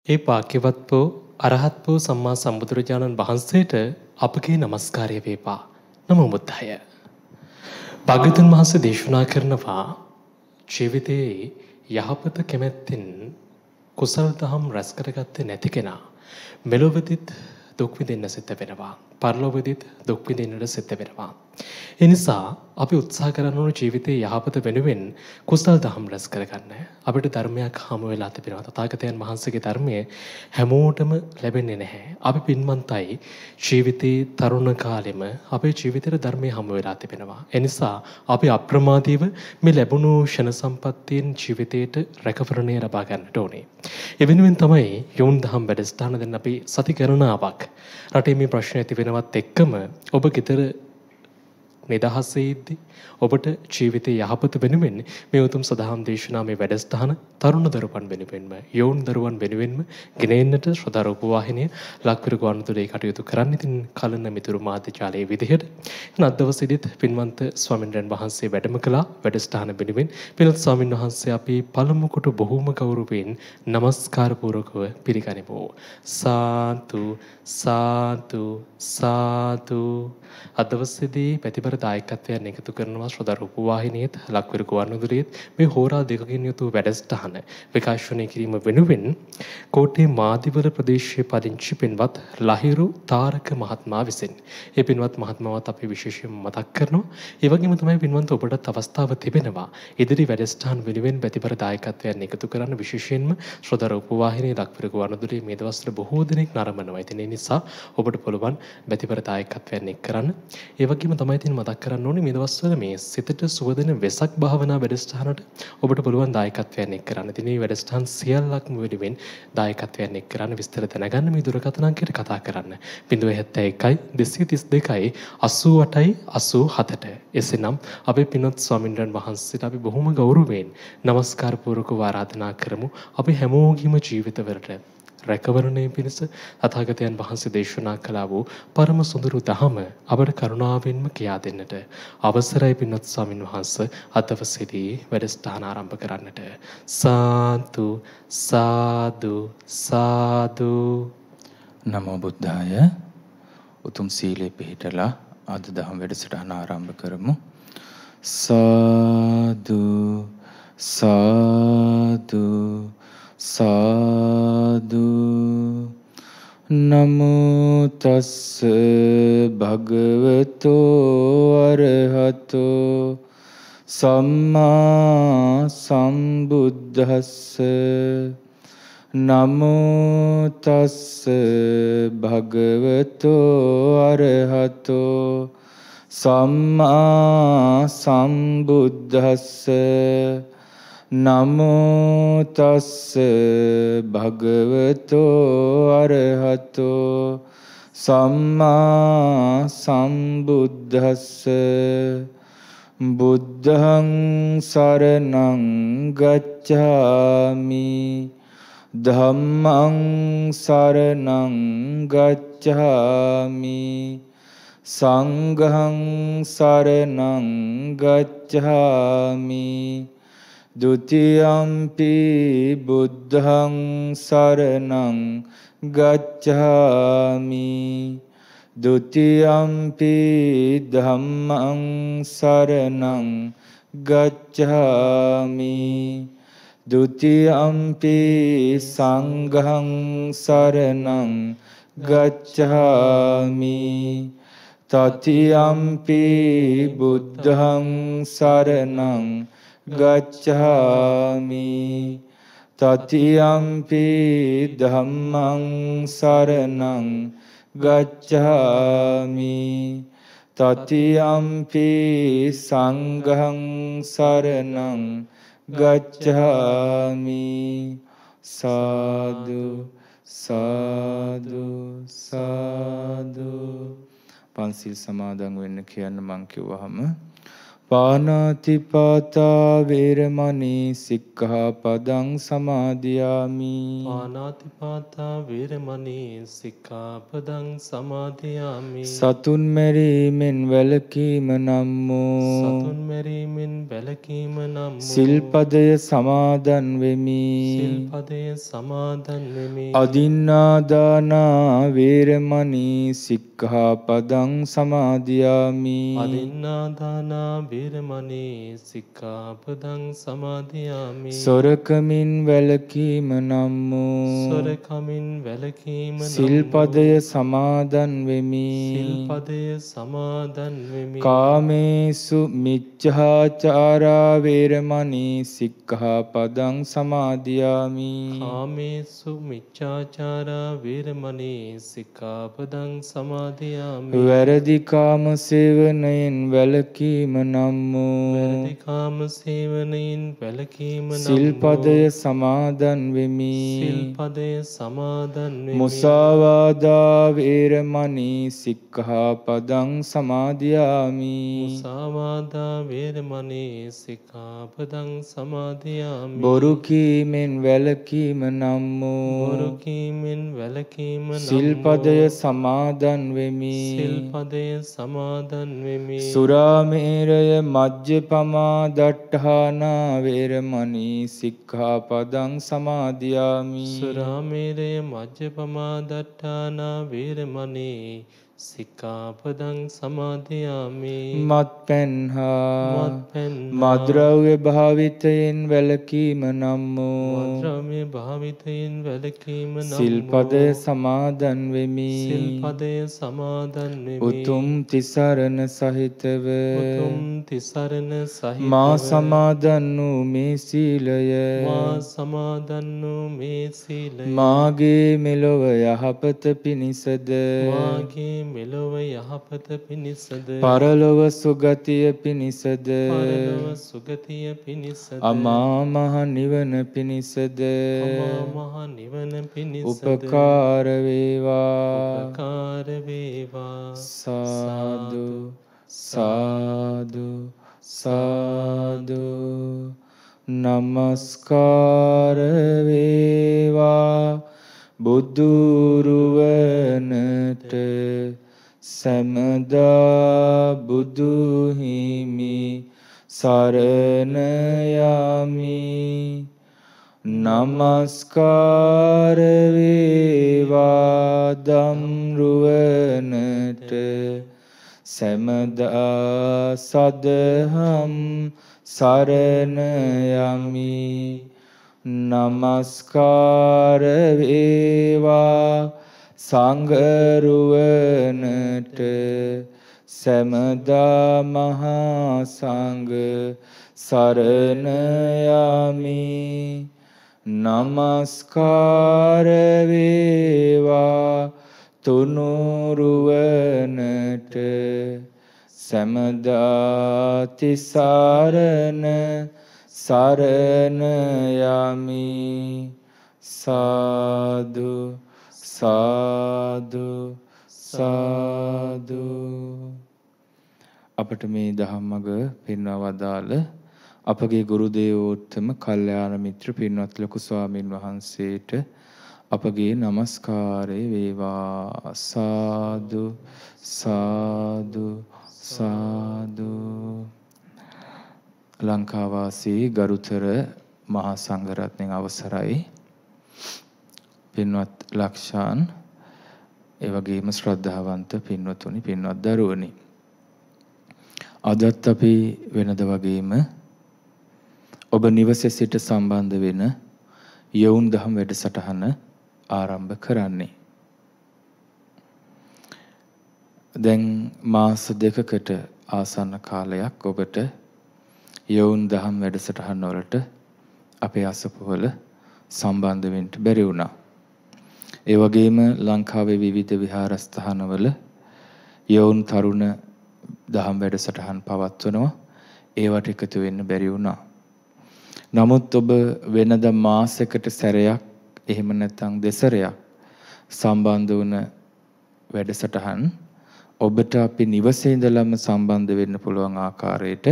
ඒ වාක්‍යවත් වූ අරහත් වූ සම්මා සම්බුදුරජාණන් වහන්සේට අපගේ নমස්කාරය වේවා. නමෝ බුද්ධාය. භාග්‍යවතුන් වහන්සේ දේශනා කරනවා ජීවිතයේ යහපත කැමැත්තෙන් කුසල දහම් රැස් කරගත්තේ නැති කෙනා මෙලොවදීත් දුක් විඳින්න සිද්ධ වෙනවා. පරලොවදීත් දුක් විඳින්නට සිද්ධ වෙනවා. ඒ නිසා අපි උත්සාහ කරන්න ඕන ජීවිතයේ යහපත වෙනුවෙන් කුසල දහම් රැස් කරගන්න. අපිට ධර්මයක් හමු වෙලා තිබෙනවා. තථාගතයන් වහන්සේගේ ධර්මය හැමෝටම ලැබෙන්නේ නැහැ. අපි පින්වන්තයි ජීවිතේ තරුණ කාලෙම අපේ ජීවිතේට ධර්මය හමු වෙලා තිබෙනවා. ඒ නිසා අපි අප්‍රමාදීව මේ ලැබුණු ෂණ සම්පත්තියෙන් ජීවිතේට රැකවරණය ලබා ගන්නට ඕනේ. ඒ වෙනුවෙන් තමයි යොවුන් දහම් වැඩසටහන දැන් අපි සති ගණනාවක් රටේ මේ ප්‍රශ්න ඇති වෙනවත් එක්කම ඔබ ගෙදර නිදහසේදී ඔබට ජීවිතයේ යහපත වෙනුවෙන් මේ උතුම් සදහම් දේශනා මේ වැඩසටහන තරුණ දරුවන් වෙනුවෙන්ම යෝන් දරුවන් වෙනුවෙන්ම ගෙනෙන්නට ශ්‍රද්ධා රූප වාහිනිය ලක්විරු ගුවන්විදුලියේ කටයුතු කරන්න. ඉතින් කලන මිතුරු මාධ්‍ය ජාලයේ විදිහට අද දවසේදීත් පින්වන්ත ස්වාමින්වයන් වහන්සේ වැඩම කළා වැඩසටහන වෙනුවෙන්. පින්වත් ස්වාමින් වහන්සේ අපි පළමු කොට බොහෝම ගෞරවයෙන් নমස්කාර පූර්වකව පිළිගනිමු. සාදු සාදු සාදු. අද දවසේදී පැතිබර දායකත්වයන් එකතු කරනවා ශ්‍රද්ධා රූප වාහිනියේත් ලක්විරු ගුවන්විදුලියේත් මේ හෝරා දෙකකින් යුතු වැඩසටහන විකාශනය කිරීම වෙනුවෙන් කෝට්ටේ මාදිවල ප්‍රදේශයේ පදිංචි පින්වත් ලහිරු තාරක මහත්මයා විසින් ඒ පින්වත් මහත්මයාවත් අපි විශේෂයෙන් මතක් කරනවා. ඒ වගේම තමයි පින්වන්ත ඔබටත් අවස්ථාව තිබෙනවා ඉදිරි වැඩසටහන් වෙනුවෙන් පැතිබර දායකත්වයන් එකතු කරන්න. විශේෂයෙන්ම ශ්‍රද්ධා රූප වාහිනියේ ලක්විරු ගුවන්විදුලියේ මේ දවස්වල බොහෝ දෙනෙක් නරඹනවා. ඉතින් ඒ නිසා ඔබට පුළුවන් පැතිබර දායකත්වයන් එක් කරන්න. ඒ වගේම තමයි ඉතින් මතක් කරන්න ඕනේ මේ දවස්වල මේ සිතට සුවදෙන වෙසක් භාවනා වැඩසටහනට ඔබට පුළුවන් දායකත්වයන් එක් කරන්න. ඉතින් මේ වැඩසටහන් සියල්ලක්ම වෙනුවෙන් දායකත්වයන් එක් කරන්න. විස්තර දැනගන්න මේ දුරකථන අංකයට කතා කරන්න. 071 232 88 87ට. එසේනම් අපේ පින්වත් ස්වාමින්වයන් වහන්සේට අපි බොහොම ගෞරවයෙන් নমස්කාර පූර්වකව ආරාධනා කරමු. අපි හැමෝගේම ජීවිතවලට රැකවරණය පිණිස තථාගතයන් වහන්සේ දේශනා කළා වූ පරම සුඳුරු දහම අපට කරුණාවෙන්ම කියා දෙන්නට අවසරයි පින්වත් ස්වාමින් වහන්සේ අද දවසේදී වැඩසටහන ආරම්භ කරන්නට. සාදු සාදු සාදු. නමෝ බුද්ධාය. උතුම් සීලේ පිහිටලා අද දහම් වැඩසටහන ආරම්භ කරමු. සාදු සාදු සාදු. නමෝ තස්ස භගවතෝ අරහතෝ සම්මා සම්බුද්දස්ස. නමෝ තස්ස භගවතෝ අරහතෝ සම්මා සම්බුද්දස්ස. නමෝ තස්ස භගවතෝ අරහතෝ සම්මා සම්බුද්දස්ස. බුද්ධං සරණං ගච්ඡාමි ධම්මං සරණං ගච්ඡාමි සංඝං සරණං ගච්ඡාමි ဒုတိယံ පි බුද්ධං සරණං ගච්ඡාමි ဒုတိယံ පි ධම්මං සරණං ගච්ඡාමි ဒုတိယံ පි සංඝං සරණං ගච්ඡාමි တတိယံ පි බුද්ධං සරණං ගච්ඡාමි တတိယံ පි ධම්මං සරණං ගච්ඡාමි တတိယံ පි සංඝං සරණං ගච්ඡාමි. සාදු සාදු සාදු. පන්සිල් සමාදන් වෙන්න කියන්න මං කිව්වහම පාණාතිපාතා වේරමණී සික්ඛාපදං සමාදියාමි. පාණාතිපාතා වේරමණී සික්ඛාපදං සමාදියාමි. සතුන් මැරීමෙන් වැළකීම නම් වූ සතුන් මැරීමෙන් වැළකීම නම් වූ සිල්පදය සමාදන් වෙමි. සිල්පදය සමාදන් වෙමි. අදින්නාදානා වේරමණී සික්ඛාපදං සමාදියාමි. අදින්නාදානා වේරමණී සික්ඛාපදං සමාදියාමි. සොරකමින් වැළකීම නම් වූ සොරකමින් වැළකීම නම් වූ සිල්පදය සමාදන් වෙමි. සිල්පදය සමාදන් වෙමි. කාමේසු මිච්ඡාචාරා වේරමණී සික්ඛාපදං සමාදියාමි. කාමේසු මිච්ඡාචාරා වේරමණී සික්ඛාපදං සමාදියාමි. වැරදි කාම සේවනයෙන් වැළකීම නම් වූ වැරදි කාම සේවනයෙන් වැළකීම නම් වූ සිල්පදය සමාදන් වෙමි. සිල්පදය සමාදන් වෙමි. මුසාවාදා වේරමණී සික්ඛාපදං සමාදියාමි. මුසාවාදා වේරමණී සික්ඛාපදං සමාදියාමි. බොරු කීමෙන් වැළකීම නම් වූ බොරු කීමෙන් වැළකීම නම් වූ සිල්පදය සමාදන් වෙමි. සිල්පදය සමාදන් වෙමි. සුරාමේරය මජ්ජපමා දට්ඨානා වේරමණී සික්ඛාපදං සමාදියාමි. සුරාමේරය මජ්ජපමා දට්ඨානා වේරමණී සික්ඛාපදං සමාදියාමි. මත්පැන් හා මද්ද්‍රව්‍ය භාවිතයෙන් වැළකීම නම් වූ මද්ද්‍රව්‍ය භාවිතයෙන් වැළකීම නම් වූ සිල්පදය සමාදන් වෙමි. සිල්පදය සමාදන් වෙමි. උතුම් තිසරණ සහිතව උතුම් තිසරණ සහිතව මා සමාදන් වූ මේ සීලය මා සමාදන් වූ මේ සීලය මාගේ මෙලොව යහපත පිණිසද මාගේ මෙලොව යහපත පිණිසද පරලොව සුගතිය පිණිසද පරලොව සුගතිය පිණිසද අමා මහ නිවන පිණිසද අමා මහ නිවන පිණිසද උපකාර වේවා. උපකාර වේවා. සාදු සාදු සාදු නමස්කාර වේවා බුදුරුවනට සමදා බුදු හිමි සරණ යමි. නමස්කාර වේවා ධම්රුවනට සමදා සදහම් සරණ යමි. නමස්කාර වේවා සංඝරුවනට සමදා මහා සංඝ සරණ යමි. නමස්කාර වේවා තුනුරුවනට සමදා තිසරණ සරණ යමි. සාදු සාදු සාදු. අපට මේ ධම්මග පෙන්වා වදාළ අපගේ ගුරු දේවෝත්තම කල්යාණ මිත්‍ර පින්වත් ලොකු ස්වාමින් වහන්සේට අපගේ নমස්කාරය වේවා. සාදු සාදු සාදු. ලංකාවාසී ගරුතර මහා සංඝරත්නයන් අවසරයි පින්වත් ලක්ෂාන්, ඒ වගේම ශ්‍රද්ධාවන්ත පින්වතුනි, පින්වත් දරුවනි, අදත් අපි වෙනද වගේම ඔබ නිවසේ සිට සම්බන්ධ වෙන යොවුන් දහම් වැඩසටහන ආරම්භ කරන්නේ. දැන් මාස දෙකකට ආසන්න කාලයක් ඔබට යොවුන් දහම් වැඩසටහන් වලට අපේ අසපුවල සම්බන්ධ වෙන්න බැරි වුණා. ඒ වගේම ලංකාවේ විවිධ විහාරස්ථානවල යොවුන් තරුණ දහම් වැඩසටහන් පවත්වනවා. ඒවට එකතු වෙන්න බැරි වුණා. නමුත් ඔබ වෙනද මාසයකට සැරයක් එහෙම නැත්නම් දෙසරයක් සම්බන්ධ වුණ වැඩසටහන් ඔබට අපි නිවසේ ඉඳලම සම්බන්ධ වෙන්න පුළුවන් ආකාරයට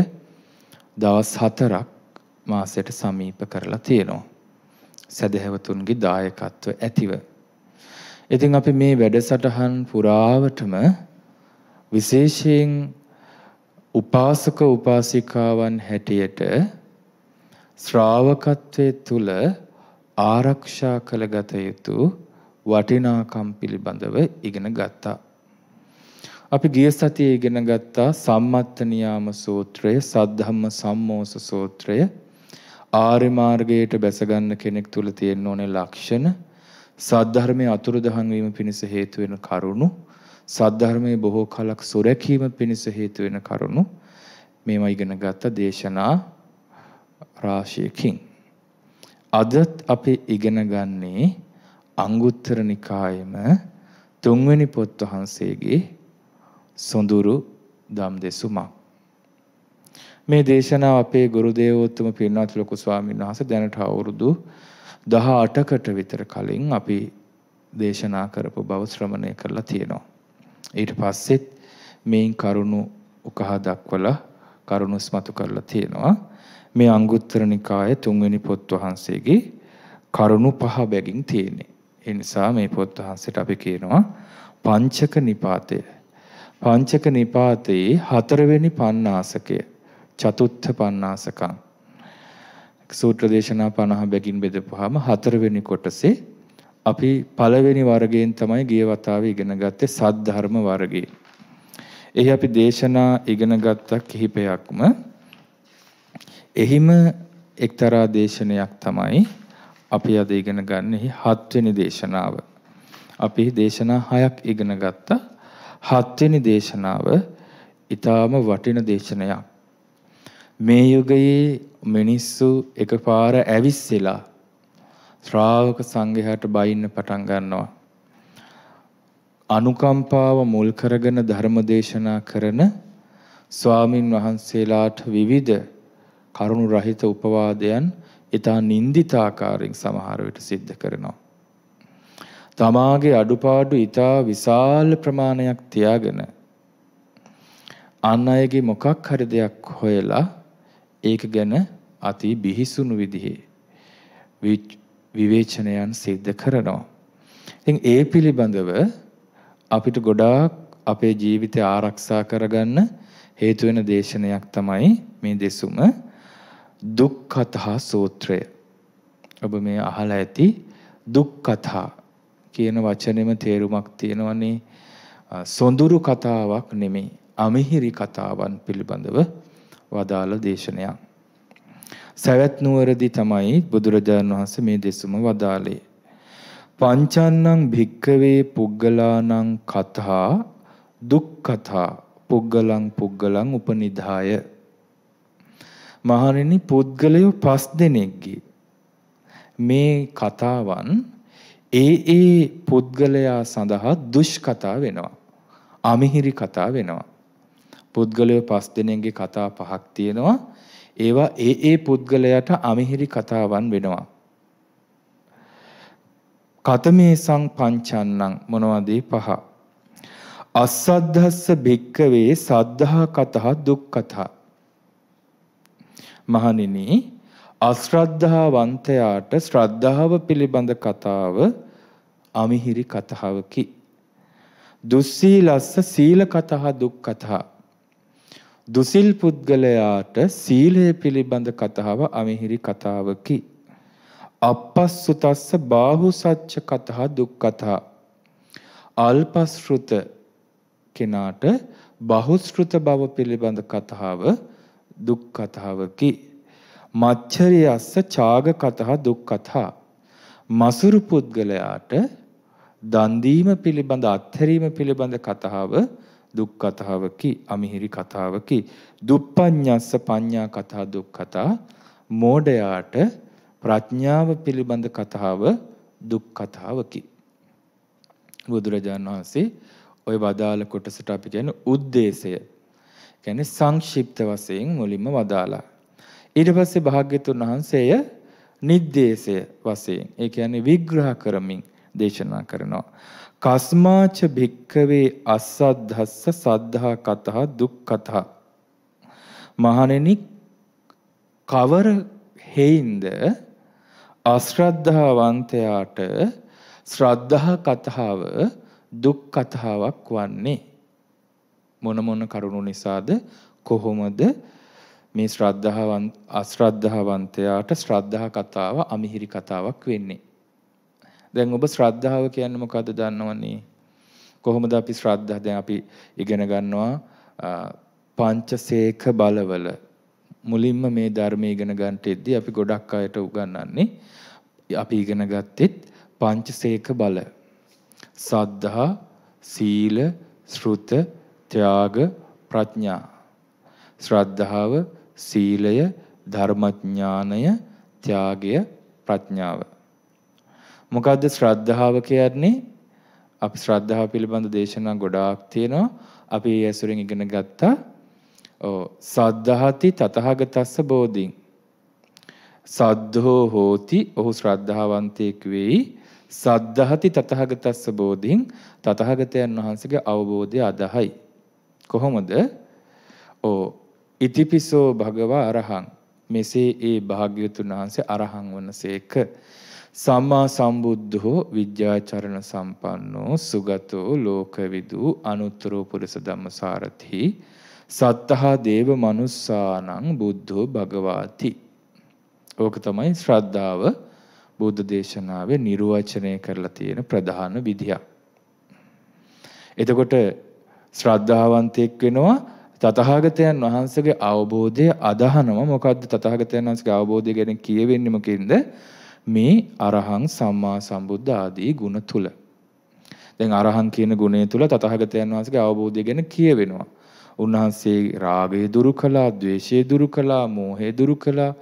දවස් 4ක් මාසයට සමීප කරලා තියෙනවා. සදහැවතුන්ගේ දායකත්ව ඇතිව. ඉතින් අපි මේ වැඩසටහන් පුරාවටම විශේෂයෙන් උපාසක උපාසිකාවන් හැටියට ශ්‍රාවකත්වයේ තුල ආරක්ෂා කළගත යුතු වටිනාකම් පිළිබඳව ඉගෙන ගත්තා. අපි ගිය සතියේ ඉගෙන ගත්තා සම්මත්ත නියාම සූත්‍රය, සද්ධම්ම සම්මෝස සූත්‍රය, ආර්ය මාර්ගයට බැස ගන්න කෙනෙක් තුල තියෙන ඕනේ ලක්ෂණ, සද්ධර්මයේ අතුරුදහන් වීම පිණිස හේතු වෙන කරුණු, සද්ධර්මයේ බොහෝ කලක් සුරැකීම පිණිස හේතු වෙන කරුණු මේවා ඉගෙන ගත්ත දේශනා රාශියකින්. අදත් අපි ඉගෙන ගන්නේ අංගුත්තර නිකායේම 3 වෙනි පොත් වහන්සේගේ සොඳුරු දම් දෙසුමක්. මේ දේශනාව අපේ ගුරු දේවෝත්තම පින්වත් ලොකු ස්වාමීන් වහන්සේ දැනට අවුරුදු 18කට විතර කලින් අපි දේශනා කරපු බව ශ්‍රවණය කරලා තියෙනවා. ඊට පස්සෙත් මේන් කරුණු උකහා දක්වලා කරුණු ස්මතු කරලා තියෙනවා. මේ අංගුත්තර නිකායේ 3 වෙනි පොත් වහන්සේගේ කරුණු 5 බැගින් තියෙන්නේ. ඒ නිසා මේ පොත් වහන්සේට අපි කියනවා පංචක නිපාතය. පංචක නිපාතයේ 4 වෙනි පඤ්ඤාසකය, චතුත්ථ පඤ්ඤාසකං. සූත්‍ර දේශනා 50 බැගින් බෙදපුවාම 4 වෙනි කොටසේ අපි පළවෙනි වර්ගයෙන් තමයි ගිය වතාවේ ඉගෙන ගත්තේ සද්ධර්ම වර්ගය. එහි අපි දේශනා ඉගෙන ගත්ත කිහිපයක්ම එහිම එක්තරා දේශනයක් තමයි අපි අද ඉගෙන ගන්න 7 වෙනි දේශනාව. අපි දේශනා 6ක් ඉගෙන ගත්තා. 7 වෙනි දේශනාව ඊටාම වටින දේශනයක්. මේ යුගයේ මිනිස්සු එකපාර ඇවිස්සලා ශ්‍රාවක සංඝයාට බයින්න පටන් ගන්නවා. අනුකම්පාව මුල් කරගෙන ධර්ම දේශනා කරන ස්වාමින් වහන්සේලාට විවිධ කරුණු රහිත උපවාදයන් ඊටා නින්දිත ආකාරයෙන් සමහර විට සිද්ධ කරනවා. තමාගේ අඩුපාඩු ඊටා විශාල ප්‍රමාණයක් තියාගෙන අන් අයගේ මොකක් හරි දෙයක් හොයලා ඒක ගැන අති බිහිසුණු විදිහේ විවේචනයන් සිද්ධ කරනවා. ඉතින් ඒ පිළිබඳව අපිට ගොඩාක් අපේ ජීවිතය ආරක්ෂා කරගන්න හේතු වෙන දේශනයක් තමයි මේ දෙසුම දුක්ඛතහ සූත්‍රය. ඔබ මේ අහලා ඇති දුක්ඛතහ කියන වචනේම තේරුමක් තියෙනවනේ. සොඳුරු කතාවක් නෙමෙයි, අමිහිරි කතාවන් පිළිබඳව වදාළ දේශනයක්. සවැත් නුවරදී තමයි බුදුරජාණන් වහන්සේ මේ දෙසුම වදාළේ. පංචන්නං භික්කවේ පුග්ගලානං කතා දුක්ඛතා පුග්ගලං පුග්ගලං උපනිදාය. මහණෙනි, පුද්ගලයෝ 5 දෙනෙක්ගේ මේ කතාවන් ඒ පුද්ගලයා සඳහා දුෂ්කතා වෙනවා, අමිහිරි කතා වෙනවා. පුද්ගලයෝ 5 දෙනෙක්ගේ කතා 5ක් තියෙනවා. ඒවා ඒ පුද්ගලයාට අමිහිරි කතාවන් වෙනවා. කතමේසං පංචන්නං මොනවද 5? අස්සද්ධස්ස භික්කවේ සද්ධා කතා දුක්ඛතා. මහණෙනි, අශ්‍රද්ධාවන්තයාට ශ්‍රද්ධාව පිළිබඳ කතාව අමිහිරි කතාවකි. දුස්සීලස්ස සීල කතා දුක්ඛතා. දුසිල් පුද්ගලයාට සීලය පිළිබඳ කතාව අමිහිරි කතාවකි. අපස්සුතස්ස බාහුසච්ච කතා දුක්ඛතා. අල්පශ්‍රුත කෙනාට බහුශ්‍රුත බව පිළිබඳ කතාව දුක්ඛතාවකි. මච්චරියස්ස ඡාග කතා දුක්ඛතා. මසුරු පුද්ගලයාට දන් දීම පිළිබඳ අත්හැරීම පිළිබඳ කතාව දුක්ඛතාවකි, අමිහිරි කතාවකි. දුප්පඤ්ඤස්ස පඤ්ඤා කතා දුක්ඛතා. මෝඩයාට ප්‍රඥාව පිළිබඳ කතාව දුක්ඛතාවකි. බුදුරජාණන් වහන්සේ ওই වදාළ කොටසට අපි කියන උද්දේශය කියන්නේ සංක්ෂිප්ත වශයෙන් මුලින්ම වදාලා. ඊට පස්සේ භාග්‍යතුන් වහන්සේය නිද්දේශය වශයෙන්, ඒ කියන්නේ විග්‍රහ කරමින් දේශනා කරනවා. කස්මාච භික්ඛවේ අස්සද්ධස්ස සද්ධා කතා දුක්ඛතා. මහණෙනි, කවර හේින්ද අශ්‍රද්ධාවන්තයාට ශ්‍රද්ධා කතාව දුක් කතාවක් වන්නේ? මොන මොන කරුණු නිසාද කොහොමද මේ අශ්‍රද්ධාවන්තයාට ශ්‍රද්ධා කතාව අමිහිරි කතාවක් වෙන්නේ? දැන් ඔබ ශ්‍රද්ධාව කියන්නේ මොකද්ද දන්නවනේ? කොහොමද අපි ශ්‍රද්ධා දැන් අපි ඉගෙන ගන්නවා පංචසේක බලවල මුලින්ම මේ ධර්මයේ ඉගෙන ගන්නට එද්දී අපි ගොඩක් අයට උගන්වන්නේ අපි ඉගෙන ගත්තෙත් පංචසේක බල. සද්ධා, සීල, ශ්‍රුත, ත්‍යාග, ප්‍රඥා. ශ්‍රද්ධාව, සීලය, ධර්මඥානය, ත්‍යාගය, ප්‍රඥාව. මොකද්ද ශ්‍රද්ධාව කියන්නේ? අපි ශ්‍රද්ධාව පිළිබඳ දේශනා ගොඩාක් තියෙනවා. අපි ඒ ඇසුරෙන් ඉගෙන ගත්තා. සද්ධාති තතහගතස්ස බෝධින්. සද්ධෝ හෝති ඔහු ශ්‍රද්ධාවන්තයෙක් වෙයි. සද්ධාති තතහගතස්ස බෝධින් තතහගතයන් වහන්සේගේ අවබෝධය අදහයි. කොහොමද? ඉතිපිසෝ භගවා අරහං. මෙසේ ඒ භාග්‍යවතුන් වහන්සේ අරහං වනසේක. සම්මා සම්බුද්ධෝ විද්‍යාචරණ සම්පන්නෝ සුගතෝ ලෝකවිදු අනුත්තරෝ පුරිස ධම්මසාරථි සත්තහා දේව මනුස්සානං බුද්ධෝ භගවාති. ඕක තමයි ශ්‍රද්ධාව බුද්ධ දේශනාවේ නිර්වචනය කරලා තියෙන ප්‍රධාන විදිය. එතකොට ශ්‍රද්ධාවන්තයෙක් වෙනවා තථාගතයන් වහන්සේගේ අවබෝධය අදහනවා. මොකද්ද තථාගතයන් වහන්සේගේ අවබෝධය ගැන කියවෙන්නේ මොකෙන්ද? මේ අරහං සම්මා සම්බුද්ධ ආදී ගුණ තුල. දැන් අරහං කියන ගුණය තුල තථාගතයන් වහන්සේගේ අවබෝධය ගැන කියවෙනවා. උන්වහන්සේ රාගය දුරු කළා, ද්වේෂය දුරු කළා, මෝහය දුරු කළා,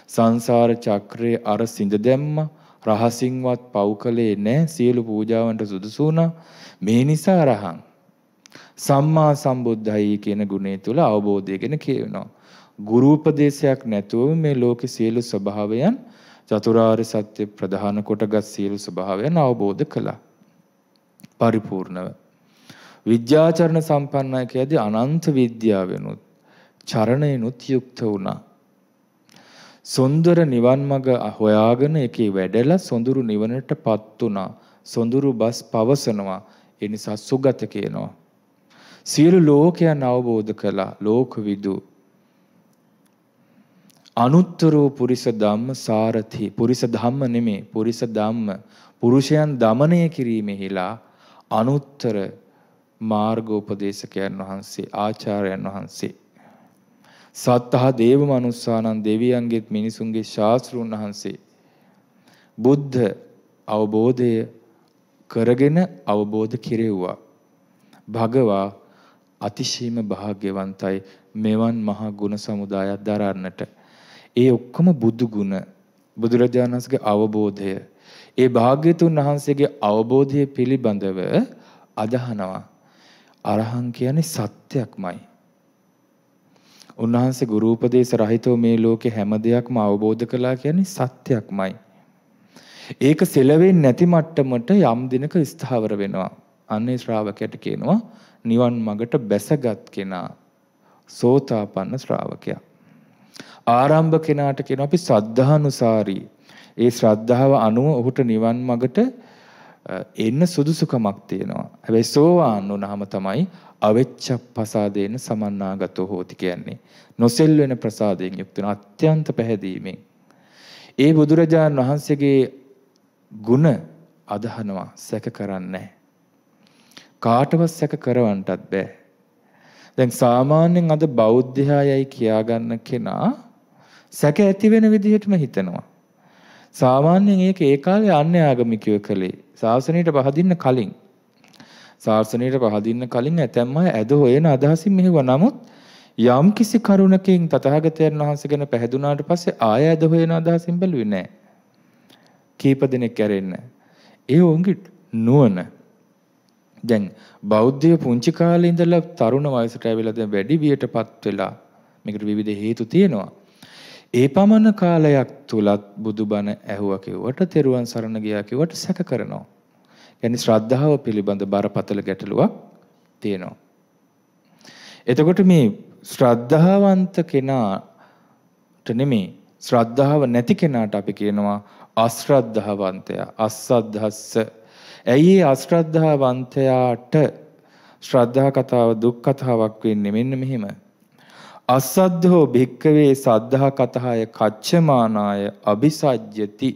සංසාර චක්‍රයේ අර සිඳ දැම්මා, රහසින්වත් පව් කළේ නැහැ, සියලු පූජාවන්ට සුදුසු වුණා. මේ නිසා අරහං සම්මා සම්බුද්ධයි කියන ගුණය තුල අවබෝධය ගැන කියවෙනවා. ගුරු උපදේශයක් නැතුව මේ ලෝකේ සියලු ස්වභාවයන් චතුරාර්ය සත්‍ය ප්‍රධාන කොටගත් සියලු ස්වභාවයන් අවබෝධ කළා පරිපූර්ණව. විද්‍යාචරණ සම්පන්නයි කියදී අනන්ත විද්‍යාවෙනුත් චරණයනුත් යුක්ත වුණා. සොඳුර නිවන් මඟ හොයාගෙන ඒකේ වැඩලා සොඳුරු නිවනටපත් වුණා. සොඳුරු බස් පවසනවා. ඒ නිසා සුගත කියනවා. සියලු ලෝකයන් අවබෝධ කළා. ලෝකවිදු අනුත්තරෝ පුරිස ධම්ම සාරථි. පුරිස ධම්ම නෙමේ, පුරිස ධම්ම. පුරුෂයන් දමනය කිරීමෙහිලා අනුත්තර මාර්ගෝපදේශකයන් වහන්සේ, ආචාර්යයන් වහන්සේ. සත්තහ දේව මනුස්සානන් දෙවියන්ගේත් මිනිසුන්ගේ ශාස්ත්‍රූන් වහන්සේ. බුද්ධ අවබෝධය කරගෙන අවබෝධ කෙරෙව්වා. භගවා අතිශීම භාග්‍යවන්තයි මෙවන් මහා ගුණ සමුදායක් දරන්නට. ඒ ඔක්කොම බුදු ගුණ, බුදුරජාණන් වහන්සේගේ අවබෝධය. ඒ භාග්‍යතුන් වහන්සේගේ අවබෝධය පිළිබඳව අදහනවා. අරහං කියන්නේ සත්‍යක්මයි. උන්වහන්සේ ගුරු උපදේශ රහිතව මේ ලෝකේ හැම දෙයක්ම අවබෝධ කළා කියන්නේ සත්‍යක්මයි. ඒක සෙලවෙන්නේ නැති මට්ටමට යම් දිනක ස්ථාවර වෙනවා. අන්නේ ශ්‍රාවකයට කියනවා නිවන් මඟට බැසගත් කෙනා, සෝතාපන්න ශ්‍රාවකයා. ආරම්භ කෙනාට කියනවා අපි සද්ධානුසාරී. ඒ ශ්‍රද්ධාව අනුව ඔහුට නිවන් මඟට එන්න සුදුසුකමක් තියෙනවා. හැබැයි සෝවාන් වුණාම තමයි අවෙච්ඡප්පසාදේන සමන්නාගතෝ හෝති කියන්නේ. නොසෙල් වෙන ප්‍රසාදයෙන් යුක්ත වෙන අත්‍යන්ත පැහැදීමෙන්. ඒ බුදුරජාණන් වහන්සේගේ ගුණ අදහනවා, සැක කරන්නේ කාටවත් සැක කරවන්නටත් බෑ. දැන් සාමාන්‍යයෙන් අද බෞද්ධයයි කියාගන්න කෙනා සැක ඇති වෙන විදිහටම හිතනවා. සාමාන්‍යයෙන් ඒක ඒ කාලේ අන්‍ය ආගමිකයෝ කළේ. ශාසනයට පහදින්න කලින්. ශාසනයට පහදින්න කලින් ඇතැම්ම ඇද හොයන අදහසින් මෙහෙව. නමුත් යම් කිසි කරුණකින් තථාගතයන් වහන්සේ ගැන පැහැදුනාට පස්සේ ආය ඇද හොයන අදහසින් බැලුවේ නැහැ. කීප දෙනෙක් ඇරෙන්න. ඒ වුන්ගේ නුවණ. දැන් බෞද්ධය පුංචි කාලේ ඉඳලා තරුණ වයසට ඇවිල්ලා දැන් වැඩි වියටපත් වෙලා මේකට විවිධ හේතු තියෙනවා. ඒ පමණ කාලයක් තුලත් බුදුබණ ඇහුවා කිව්වට, තෙරුවන් සරණ ගියා කිව්වට සැක කරනවා. يعني ශ්‍රද්ධාව පිළිබඳ බරපතල ගැටලුවක් තියෙනවා. එතකොට මේ ශ්‍රද්ධාවන්ත කෙනාට නෙමේ ශ්‍රද්ධාව නැති කෙනාට අපි කියනවා අශ්‍රද්ධාවන්තයා. අස්සද්ධස්ස. ඇයි අශ්‍රද්ධාවන්තයාට ශ්‍රද්ධා කතාව දුක් කතාවක් වෙන්නේ? මෙන්න මෙහෙම. අසද්ධෝ භික්කවේ සද්ධා කතාය කච්චමානාය අபிසජ්ජති.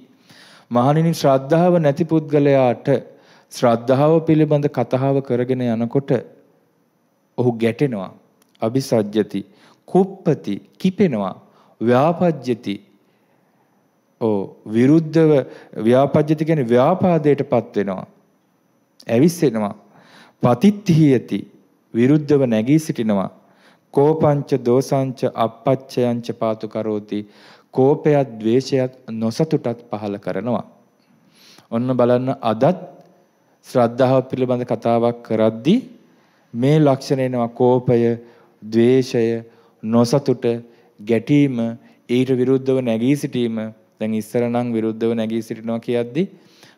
මහණෙනි, ශ්‍රද්ධාව නැති පුද්ගලයාට ශ්‍රද්ධාව පිළිබඳ කතාව කරගෙන යනකොට ඔහු ගැටෙනවා. අபிසජ්ජති. කුප්පති. කිපෙනවා. ව්‍යාපජ්ජති. විරුද්ධව ව්‍යාපජ්ජති කියන්නේ ව්‍යාපාදයටපත් වෙනවා. ඇවිස්සෙනවා. පතිත්තිහියති. විරුද්ධව නැගී සිටිනවා. කෝපංච දෝසංච අපච්චයංච පාතු කරෝති. කෝපයත් ද්වේෂයත් නොසතුටත් පහල කරනවා. ඔන්න බලන්න, අදත් ශ්‍රද්ධාව පිළිබඳ කතාවක් කරද්දී මේ ලක්ෂණ එනවා. කෝපය, ද්වේෂය, නොසතුට, ගැටීම, ඊට විරුද්ධව නැගී සිටීම. දැන් ඉස්සර නම් විරුද්ධව නැගී සිටිනවා කියද්දී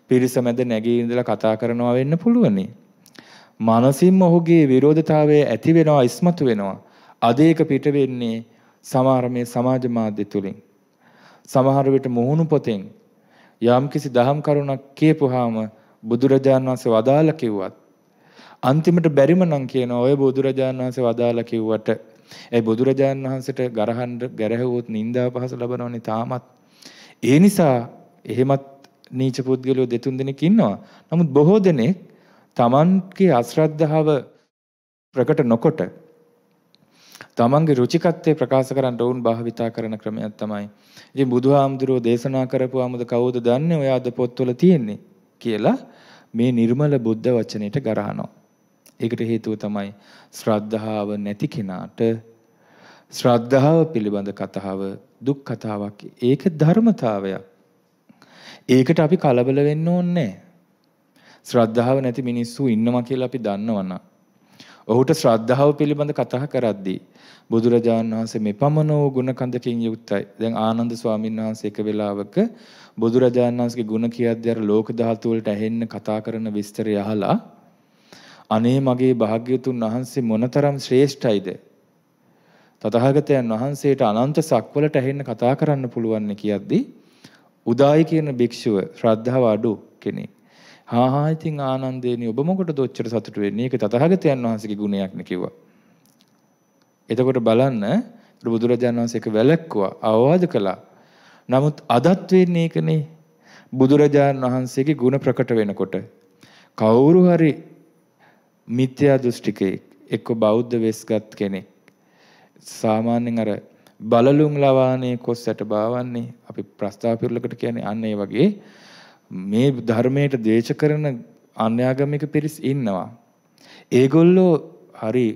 පිරිස මැද නැගී ඉඳලා කතා කරනවා වෙන්න පුළුවනි. මානසින්ම ඔහුගේ විරෝධතාවය ඇති වෙනවා, ඉස්මතු වෙනවා. අද ඒක පිට වෙන්නේ සමහර මේ සමාජ මාධ්‍ය තුලින්. සමහර විට මුහුණු පොතෙන් යම්කිසි දහම් කරුණක් කියපුවාම බුදුරජාණන් වහන්සේ වදාලා කිව්වත් අන්තිමට බැරිම නම් කියනවා ඔය බුදුරජාණන් වහන්සේ වදාලා කිව්වට ඒ බුදුරජාණන් වහන්සේට ගරහන්න ගැරහුවොත් නිന്ദා පහස ලබනවනේ තාමත්. ඒ නිසා එහෙමත් නීච පුද්ගලයෝ දෙතුන් දෙනෙක් ඉන්නවා. නමුත් බොහෝ දෙනෙක් තමන්ගේ අශ්‍රද්ධාව ප්‍රකට නොකොට තමන්ගේ රුචිකත්වය ප්‍රකාශ කරන්න වුන් භාවිතා කරන ක්‍රමයක් තමයි. ඉතින් බුදුහාමුදුරුවෝ දේශනා කරපුවාමද කවුද දන්නේ ඔය අද පොත්වල තියෙන්නේ කියලා මේ නිර්මල බුද්ධ වචනයට ගරහනවා. ඒකට හේතුව තමයි ශ්‍රද්ධාව නැති කෙනාට ශ්‍රද්ධාව පිළිබඳ කතාව දුක් කතාවක්. ඒක ධර්මතාවයක්. ඒකට අපි කලබල වෙන්න ඕනේ නැහැ. ශ්‍රද්ධාව නැති මිනිස්සු ඉන්නවා කියලා අපි දන්නවනම් ඔහුට ශ්‍රද්ධාව පිළිබඳ කතා කරද්දී බුදුරජාණන් වහන්සේ මෙපමණ වූ ගුණ කඳකින් යුක්තයි. දැන් ආනන්ද ස්වාමීන් වහන්සේ එක වෙලාවක බුදුරජාණන් වහන්සේගේ ගුණ කියද්දී අර ලෝක ධාතු වලට ඇහෙන්න කතා කරන විස්තරය අහලා අනේ මගේ භාග්‍යවතුන් වහන්සේ මොනතරම් ශ්‍රේෂ්ඨයිද? තථාගතයන් වහන්සේට අනන්ත සක්වලට ඇහෙන්න කතා කරන්න පුළුවන් කියද්දී උදායි කියන භික්ෂුව ශ්‍රද්ධාව අඩු කෙනෙක්. හා ඉතින් ආනන්දේනි ඔබ මොකටද ඔච්චර සතුටු වෙන්නේ? ඒක තථාගතයන් වහන්සේගේ ගුණයක් නේ කිව්වා. එතකොට බලන්න බුදුරජාණන් වහන්සේ ඒක වැළැක්කුවා, අවවාද කළා. නමුත් අදත් වෙන්නේ ඒකනේ. බුදුරජාණන් වහන්සේගේ ගුණ ප්‍රකට වෙනකොට කවුරු හරි මිත්‍යා දෘෂ්ටිකයෙක් එක්ක බෞද්ධ වෙස්ගත් කෙනෙක් සාමාන්‍යයෙන් අර බලලුම් ලවානේ කොස්සට බාවන්නේ අපි ප්‍රස්තාව පිරුලකට කියන්නේ අන්න ඒ වගේ මේ ධර්මයට ද්වේෂ කරන අන්‍යාගමික පිරිස් ඉන්නවා. ඒගොල්ලෝ හරි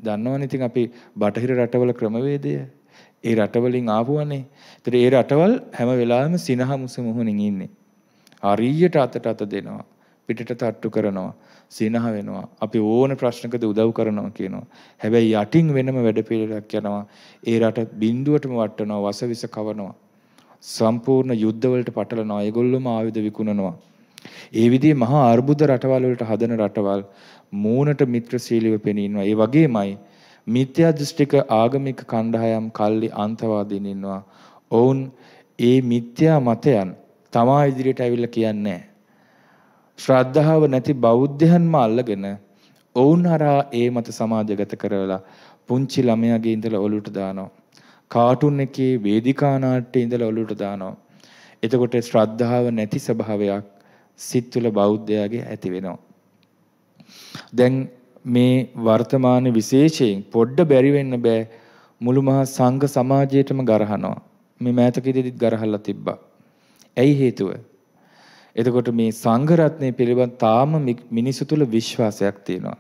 දන්නවනේ. ඉතින් අපි බටහිර රටවල ක්‍රමවේදය ඒ රටවලින් ආපුවනේ. ඒතර ඒ රටවල් හැම වෙලාවෙම සිනහ මුස මුහුණින් ඉන්නේ. හරියට අතට අත දෙනවා. පිටට තට්ටු කරනවා. සිනහ වෙනවා. අපි ඕන ප්‍රශ්නකද උදව් කරනවා කියනවා. හැබැයි යටින් වෙනම වැඩපිළිවෙලක් යනවා. ඒ රට බිඳුවටම වටනවා, වසවිස කවනවා. සම්පූර්ණ යුද්ධ වලට පටලනවා. ඒගොල්ලොම ආයුධ විකුණනවා. ඒ විදිහේ මහා අර්බුද රටවල් වලට හදන රටවල් මූණට මිත්‍රශීලීව පෙනී ඉන්නවා. ඒ වගේමයි මිත්‍යා දෘෂ්ටික ආගමික කණ්ඩායම් කල්ලි අන්තවාදීන් ඉන්නවා. ඔවුන් ඒ මිත්‍යා මතයන් තමා ඉදිරියට ඇවිල්ලා කියන්නේ ශ්‍රද්ධාව නැති බෞද්ධයන්ම අල්ලගෙන ඔවුන් හරහා ඒ මත සමාජගත කරවලා පුංචි ළමයාගේ ඉඳලා ඔලුවට දානවා. කාටුන් එකේ වේදිකා නාට්‍යයේ ඉඳලා ඔලුවට දානවා. එතකොට ශ්‍රද්ධාව නැති ස්වභාවයක් සිත් තුළ බෞද්ධයාගේ ඇති වෙනවා. දැන් මේ වර්තමාන විශේෂයෙන් පොඩ්ඩ බැරි වෙන්න බෑ මුළු මහා සංඝ සමාජයටම ගරහනවා. මේ මෑතකෙදිත් ගරහලා තිබ්බා. ඇයි හේතුව? එතකොට මේ සංඝ රත්නය පිළිබඳ තාම මිනිසු තුළ විශ්වාසයක් තියෙනවා.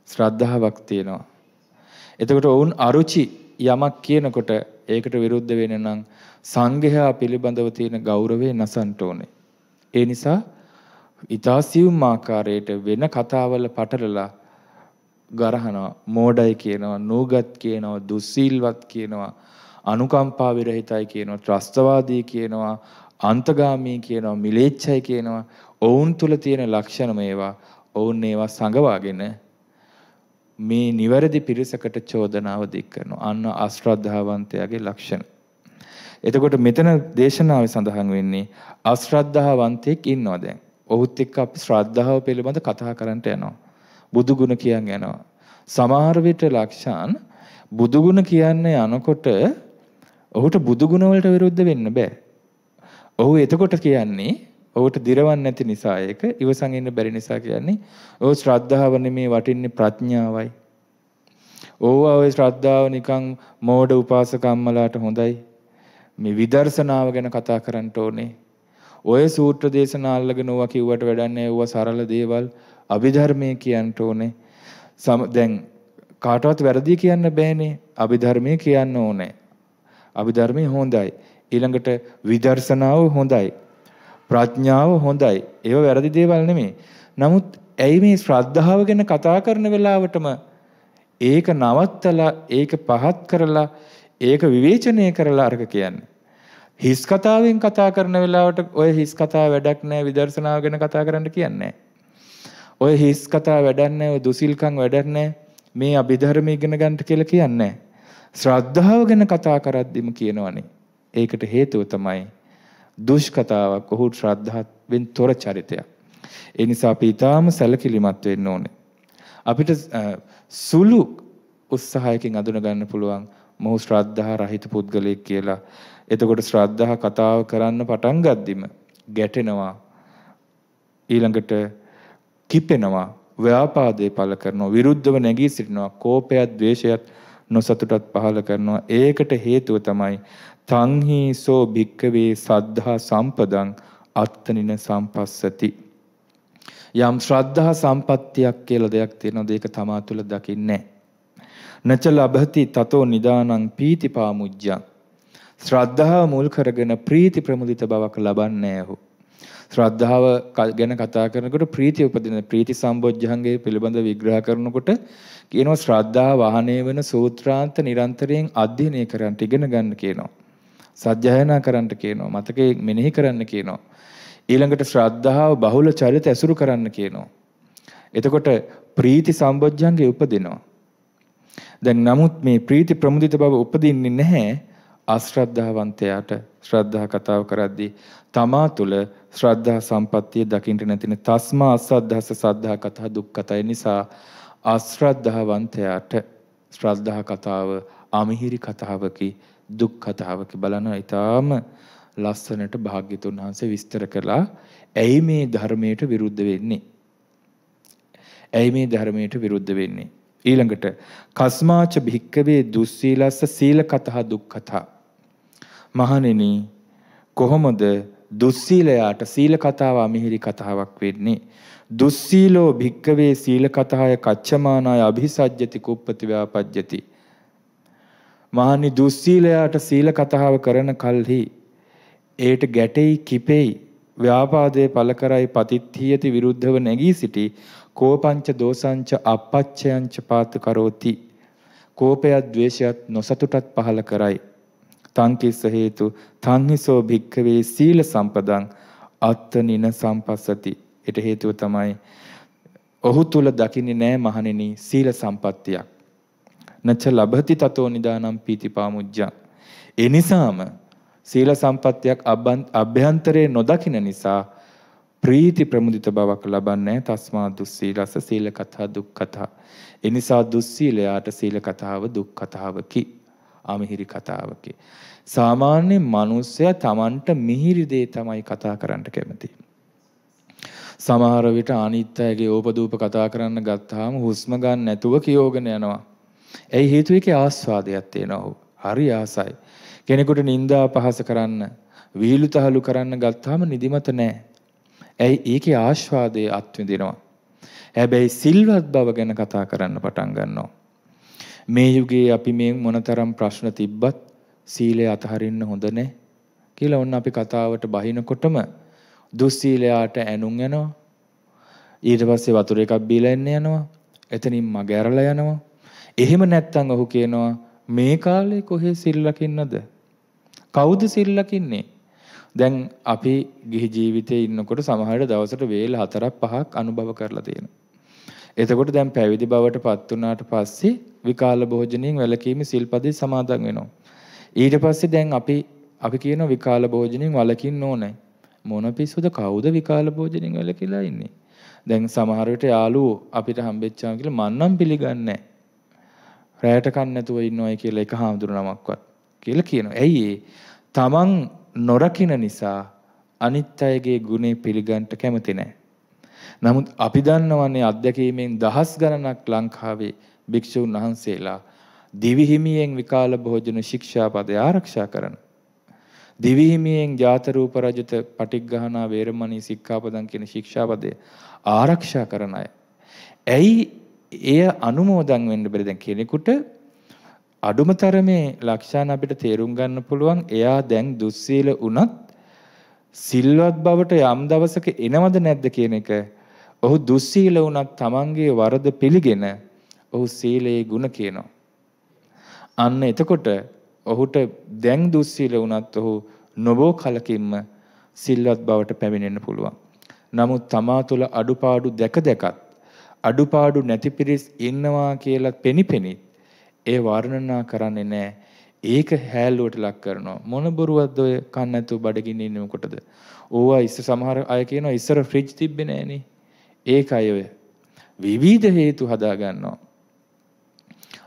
ශ්‍රද්ධාවක් තියෙනවා. එතකොට ඔවුන් අරුචි යමක් කියනකොට ඒකට විරුද්ධ වෙන නම් සංඝයා පිළිබඳව තියෙන ගෞරවය නසන්න ඕනේ. ඒ නිසා ඊතාසියුම් ආකාරයට වෙන කතාවල පටලලා ගරහනවා. මෝඩයි කියනවා, නූගත් කියනවා, දුස්සීල්වත් කියනවා, අනුකම්පා විරහිතයි කියනවා, ත්‍රස්තවාදී කියනවා, අන්තගාමී කියනවා, මිලේච්ඡයි කියනවා. ඔවුන් තුල තියෙන ලක්ෂණ මේවා. ඔවුන් ඒවා සංගවාගෙන මේ නිවැරදි පිරිසකට චෝදනාව දික් කරනවා. අන්න අශ්‍රද්ධාවන්තයාගේ ලක්ෂණ. එතකොට මෙතන දේශනාවේ සඳහන් වෙන්නේ අශ්‍රද්ධාවන්තයෙක් ඉන්නවා දැන්. ඔහුත් එක්ක අපි ශ්‍රද්ධාව පිළිබඳ කතා කරන්නට යනවා. බුදු ගුණ කියන් යනවා. සමහර විට ලක්ෂාන් බුදු ගුණ කියන්නේ යනකොට ඔහුට බුදු ගුණ වලට විරුද්ධ වෙන්න බෑ. ඔහු එතකොට කියන්නේ ඔහුට දිරවන්නේ නැති නිසා ඒක ඉවසන් ඉන්න බැරි නිසා කියන්නේ ඔහු ශ්‍රද්ධාව නෙමේ වටින්නේ ප්‍රඥාවයි. ඔය ශ්‍රද්ධාව නිකන් මෝඩ උපාසකම්මලාට හොඳයි. මේ විදර්ශනාව ගැන කතා කරන්න ඕනේ. ඔය සූත්‍ර දේශනා අල්ලගෙන ඕවා කිව්වට වැඩක් නැහැ. ඕවා සරල දේවල් අභිධර්මයේ කියන්න ඕනේ. දැන් කාටවත් වැරදි කියන්න බෑනේ. අභිධර්මයේ කියන්න ඕනේ. අභිධර්මයේ හොඳයි. ඊළඟට විදර්ශනාව හොඳයි. ප්‍රඥාව හොඳයි. ඒව වැරදි දේවල් නෙමෙයි. නමුත් ඇයි මේ ශ්‍රද්ධාව ගැන කතා කරන වෙලාවටම ඒක නවත්තලා ඒක පහත් කරලා ඒක විවේචනය කරලා අරක කියන්නේ. හිස් කතාවෙන් කතා කරන වෙලාවට ඔය හිස් කතාව වැඩක් නැහැ. විදර්ශනාව ගැන කතා කරන්න කියන්නේ ඔය හිස් කතා වැඩක් නැහැ. ඔය දුසිල්කම් වැඩක් නැහැ. මේ අභිධර්ම ඉගෙන ගන්නට කියලා කියන්නේ ශ්‍රද්ධාව ගැන කතා කරද්දිම කියනවනේ. ඒකට හේතුව තමයි දුෂ්කතාවක්. ඔහු ශ්‍රද්ධාවෙන් තොර චරිතයක්. ඒ නිසා අපි ඊටාම සැලකිලිමත් වෙන්න ඕනේ. අපිට සුළු උත්සාහයකින් අඳුන ගන්න පුළුවන් මොහු ශ්‍රද්ධා රහිත පුද්ගලයෙක් කියලා. එතකොට ශ්‍රද්ධා කතාව කරන්න පටන් ගද්දිම ගැටෙනවා. ඊළඟට කිපෙනවා. ව්‍යාපාදේ පළ කරනවා. විරුද්ධව නැගී සිටිනවා. කෝපයත් ද්වේෂයත් නොසතුටත් පහළ කරනවා. ඒකට හේතුව තමයි තංහි සෝ භික්කවේ සද්ධා සම්පදං අත්තනින සම්පස්සති. යම් ශ්‍රද්ධා සම්පත්තියක් කියලා දෙයක් තියෙනවද ඒක තමා තුළ දකින්නේ නච ලබති තතෝ නිදානං පීතිපාමුජ්ජං. ශ්‍රද්ධාව මුල් කරගෙන ප්‍රීති ප්‍රමුදිත බවක් ලබන්නේ ඔහු. ශ්‍රද්ධාව ගැන කතා කරනකොට ප්‍රීතිය උපදින ප්‍රීති සම්බොජ්ජංගයේ පිළිබඳ විග්‍රහ කරනකොට කියනවා ශ්‍රද්ධාව වහණේ වෙන සූත්‍රාන්ත නිරන්තරයෙන් අධ්‍යයනය කරන්න ඉගෙන ගන්න කියනවා. සත්‍යයනා කරන්න කියනවා. මතකයේ මෙනෙහි කරන්න කියනවා. ඊළඟට ශ්‍රද්ධාව බහුල චරිත ඇසුරු කරන්න කියනවා. එතකොට ප්‍රීති සම්බොජ්ජංගේ උපදිනවා. දැන් නමුත් මේ ප්‍රීති ප්‍රමුදිත බව උපදින්නේ නැහැ අශ්‍රද්ධාවන්තයාට. ශ්‍රද්ධා කතාව කරද්දී තමා තුළ ශ්‍රද්ධා සම්පත්තිය දකින්න නැතින තස්මා අසද්ධාස සද්ධා කතා දුක්ඛතය නිසා අශ්‍රද්ධාවන්තයාට ශ්‍රද්ධා කතාව අමිහිරි කතාවකි දුක් කතාවකි. බලන ඊටාම ලස්සනට භාග්‍යතුන් වහන්සේ විස්තර කළා. ඇයි මේ ධර්මයට විරුද්ධ වෙන්නේ? ඇයි මේ ධර්මයට විරුද්ධ වෙන්නේ? ඊළඟට කස්මාච භික්කවේ දුස්සීලස්ස සීල කතා දුක් කතා. මහණෙනි කොහොමද දුස්සීලයාට සීල කතාව අමිහිරි කතාවක් වෙන්නේ? දුස්සීලෝ භික්කවේ සීල කතාය කච්චමානාය අභිසජ්ජති කුප්පති ව්‍යාපජ්ජති. මහණනි දුස්සීලයාට සීල කතාව කරන කල්හි ඒට ගැටෙයි කිපෙයි ව්‍යාපාදයේ පල කරයි පතිත්ථියති විරුද්ධව නැගී සිටි කෝපංච දෝසංච අපච්චයංච පාත කරෝති. කෝපයත් ද්වේෂයත් නොසතුටත් පහල කරයි. තංකිස්ස හේතු තංහිසෝ භික්ඛවේ සීල සම්පදං අත්තනින සම්පස්සති. ඊට හේතුව තමයි ඔහු තුල දකින්නේ නෑ මහණෙනි සීල සම්පත්තියක්. නච ලබති තතෝ නිදානම් පීතිපාමුජ්ජං. ඒ නිසාම සීල සම්පත්තියක් අභ්‍යන්තරේ නොදකින නිසා ප්‍රීති ප්‍රමුදිත බවක් ලබන්නේ. තස්මා දුස්සීලස සීල කතා දුක් කතා. ඒ නිසා දුස්සීලයාට සීල කතාව දුක් කතාවකි. අමිහිරි කතාවකි. සාමාන්‍ය මිනිස්සයා Tamanට මිහිරි දේ තමයි කතා කරන්න කැමති. සමහර විට අනිත්‍යයේ ඕපදූප කතා කරන්න ගත්තාම හුස්ම ගන්න නැතුව කියෝගෙන යනවා. ඒ හේතුව ඒකේ ආස්වාදයක් තියෙනවා. හරි ආසයි. කෙනෙකුට නිନ୍ଦා පහස කරන්න, විහිළු තහළු කරන්න ගත්තාම නිදිමත නැහැ. ඇයි ඒකේ ආස්වාදයේ අත්විඳිනවා. හැබැයි සිල්වත් බව ගැන කතා කරන්න පටන් ගන්නවා. මේ යුගයේ අපි මේ මොනතරම් ප්‍රශ්න තිබ්බත් සීලය අතහරින්න හොඳ නැහැ කියලා ඔන්න අපි කතාවට බහිනකොටම දුස්සීලයාට ඇනුම් යනවා. ඊට පස්සේ වතුර එකක් බීලා එන්න යනවා. එතනින් මග ඇරලා යනවා. එහෙම නැත්තම් ඔහු කියනවා මේ කාලේ කොහේ සිල් ලකින්නද? කවුද සිල් ලකින්නේ? දැන් අපි ගිහි ජීවිතේ ඉන්නකොට සමහර දවසට වේල 4-5ක් අනුභව කරලා තියෙනවා. එතකොට දැන් පැවිදි බවට පත් වුණාට පස්සේ විකාල භෝජනයෙන් වැළකීමේ සිල්පදේ සමාදන් වෙනවා. ඊට පස්සේ දැන් අපි අපි කියන විකාල භෝජනෙන් වළකින්න ඕනේ. මොන පිස්සුද කවුද විකාල භෝජනෙන් වළකිලා ඉන්නේ? දැන් සමහර විට යාළුවෝ අපිට හම්බෙච්චාම කියලා මන් නම් පිළිගන්නේ නැහැ. රැයට කන්න නැතුව ඉන්නවයි කියලා එක හාමුදුරු නමක්වත් කියලා කියනවා. ඇයි ඒ? තමන් නොරකින්න නිසා අනිත් අයගේ ගුණේ පිළිගන්න කැමති නැහැ. නමුත් අපි දන්නවනේ අධ්‍යක්ීමෙන් දහස් ගණනක් ලංකාවේ භික්ෂුන් වහන්සේලා දිවි හිමියෙන් විකාල භෝජන ශික්ෂාපදය ආරක්ෂා කරන. දිවි හිමියෙන් ජාත රූප රජත පටිග්ගහනා වේරමණී සික්ඛාපදං කියන ශික්ෂාපදය ආරක්ෂා කරන අය. ඇයි එය අනුමෝදන් වෙන්න බැරි? දැන් කෙනෙකුට අඩුම තරමේ ලක්ෂණ අපිට තේරුම් ගන්න පුළුවන්. එයා දැන් දුස්සීල වුණත් සිල්වත් බවට යම් දවසක එනවද නැද්ද කියන එක. ඔහු දුස්සීල වුණත් තමන්ගේ වරද පිළිගෙන ඔහු සීලයේ ගුණ කියනවා. අන්න එතකොට ඔහුට දැන් දුස්සීල වුණත් ඔහු නොබෝ කලකින්ම සිල්වත් බවට පැමිණෙන්න පුළුවන්. නමුත් තමා තුළ අඩුපාඩු දැකත් අඩුපාඩු නැති පිරිස් ඉන්නවා කියලා පෙනිපෙනි ඒ වර්ණනා කරන්නේ නැහැ. ඒක හැල්ලුවට ලක් කරනවා. මොන බොරුවක්ද ඔය කන්න නැතුව බඩගින්න ඉන්නේ මොකටද? ඕවා ඉස්සර සමහර අය කියනවා ඉස්සර ෆ්‍රිජ් තිබ්බේ නෑනේ. ඒකයි ඔය විවිධ හේතු හදා ගන්නවා.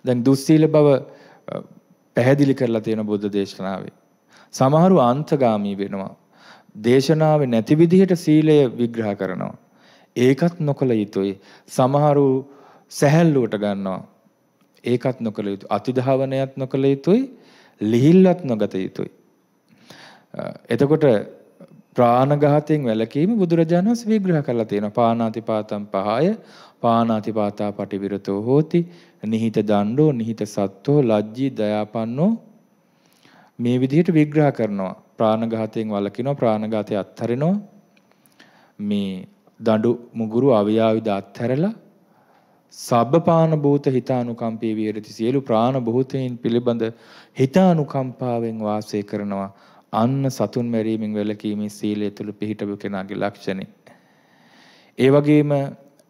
දැන් දුස්සීල බව පැහැදිලි කරලා තියෙන බුද්ධ දේශනාවේ. සමහරු අන්තගාමී වෙනවා. දේශනාවේ නැති විදිහට සීලය විග්‍රහ කරනවා. ඒකත් නොකල යුතුයි. සමහරු සැහැල්ලුවට ගන්නවා. ඒකත් නොකල යුතුයි. අතිධාවනයත් නොකල යුතුයි. ලිහිල්ලත් නොගත යුතුයි. එතකොට ප්‍රාණඝාතයෙන් වැළකීම බුදුරජාණන් වහන්සේ විග්‍රහ කරලා තියෙනවා. පාණාතිපාතම් පහය පාණාතිපාතා පටිවිරතෝ හෝති නිහිත දණ්ඩෝ නිහිත සත්තෝ ලජ්ජී දයාපන්නෝ මේ විදිහට විග්‍රහ කරනවා. ප්‍රාණඝාතයෙන් වළකිනවා, ප්‍රාණඝාතය අත්හරිනවා. මේ දඬු මුගුරු අවියාවිද අත්හැරලා සබ්බපාන භූත හිතානුකම්පී විහෙරති. සියලු ප්‍රාණ භූතයන් පිළිබඳ හිතානුකම්පාවෙන් වාසය කරනවා. අන්න සතුන් මැරීමෙන් වැළකීමේ සීලය තුළ පිහිටව කෙනාගේ ලක්ෂණේ. ඒ වගේම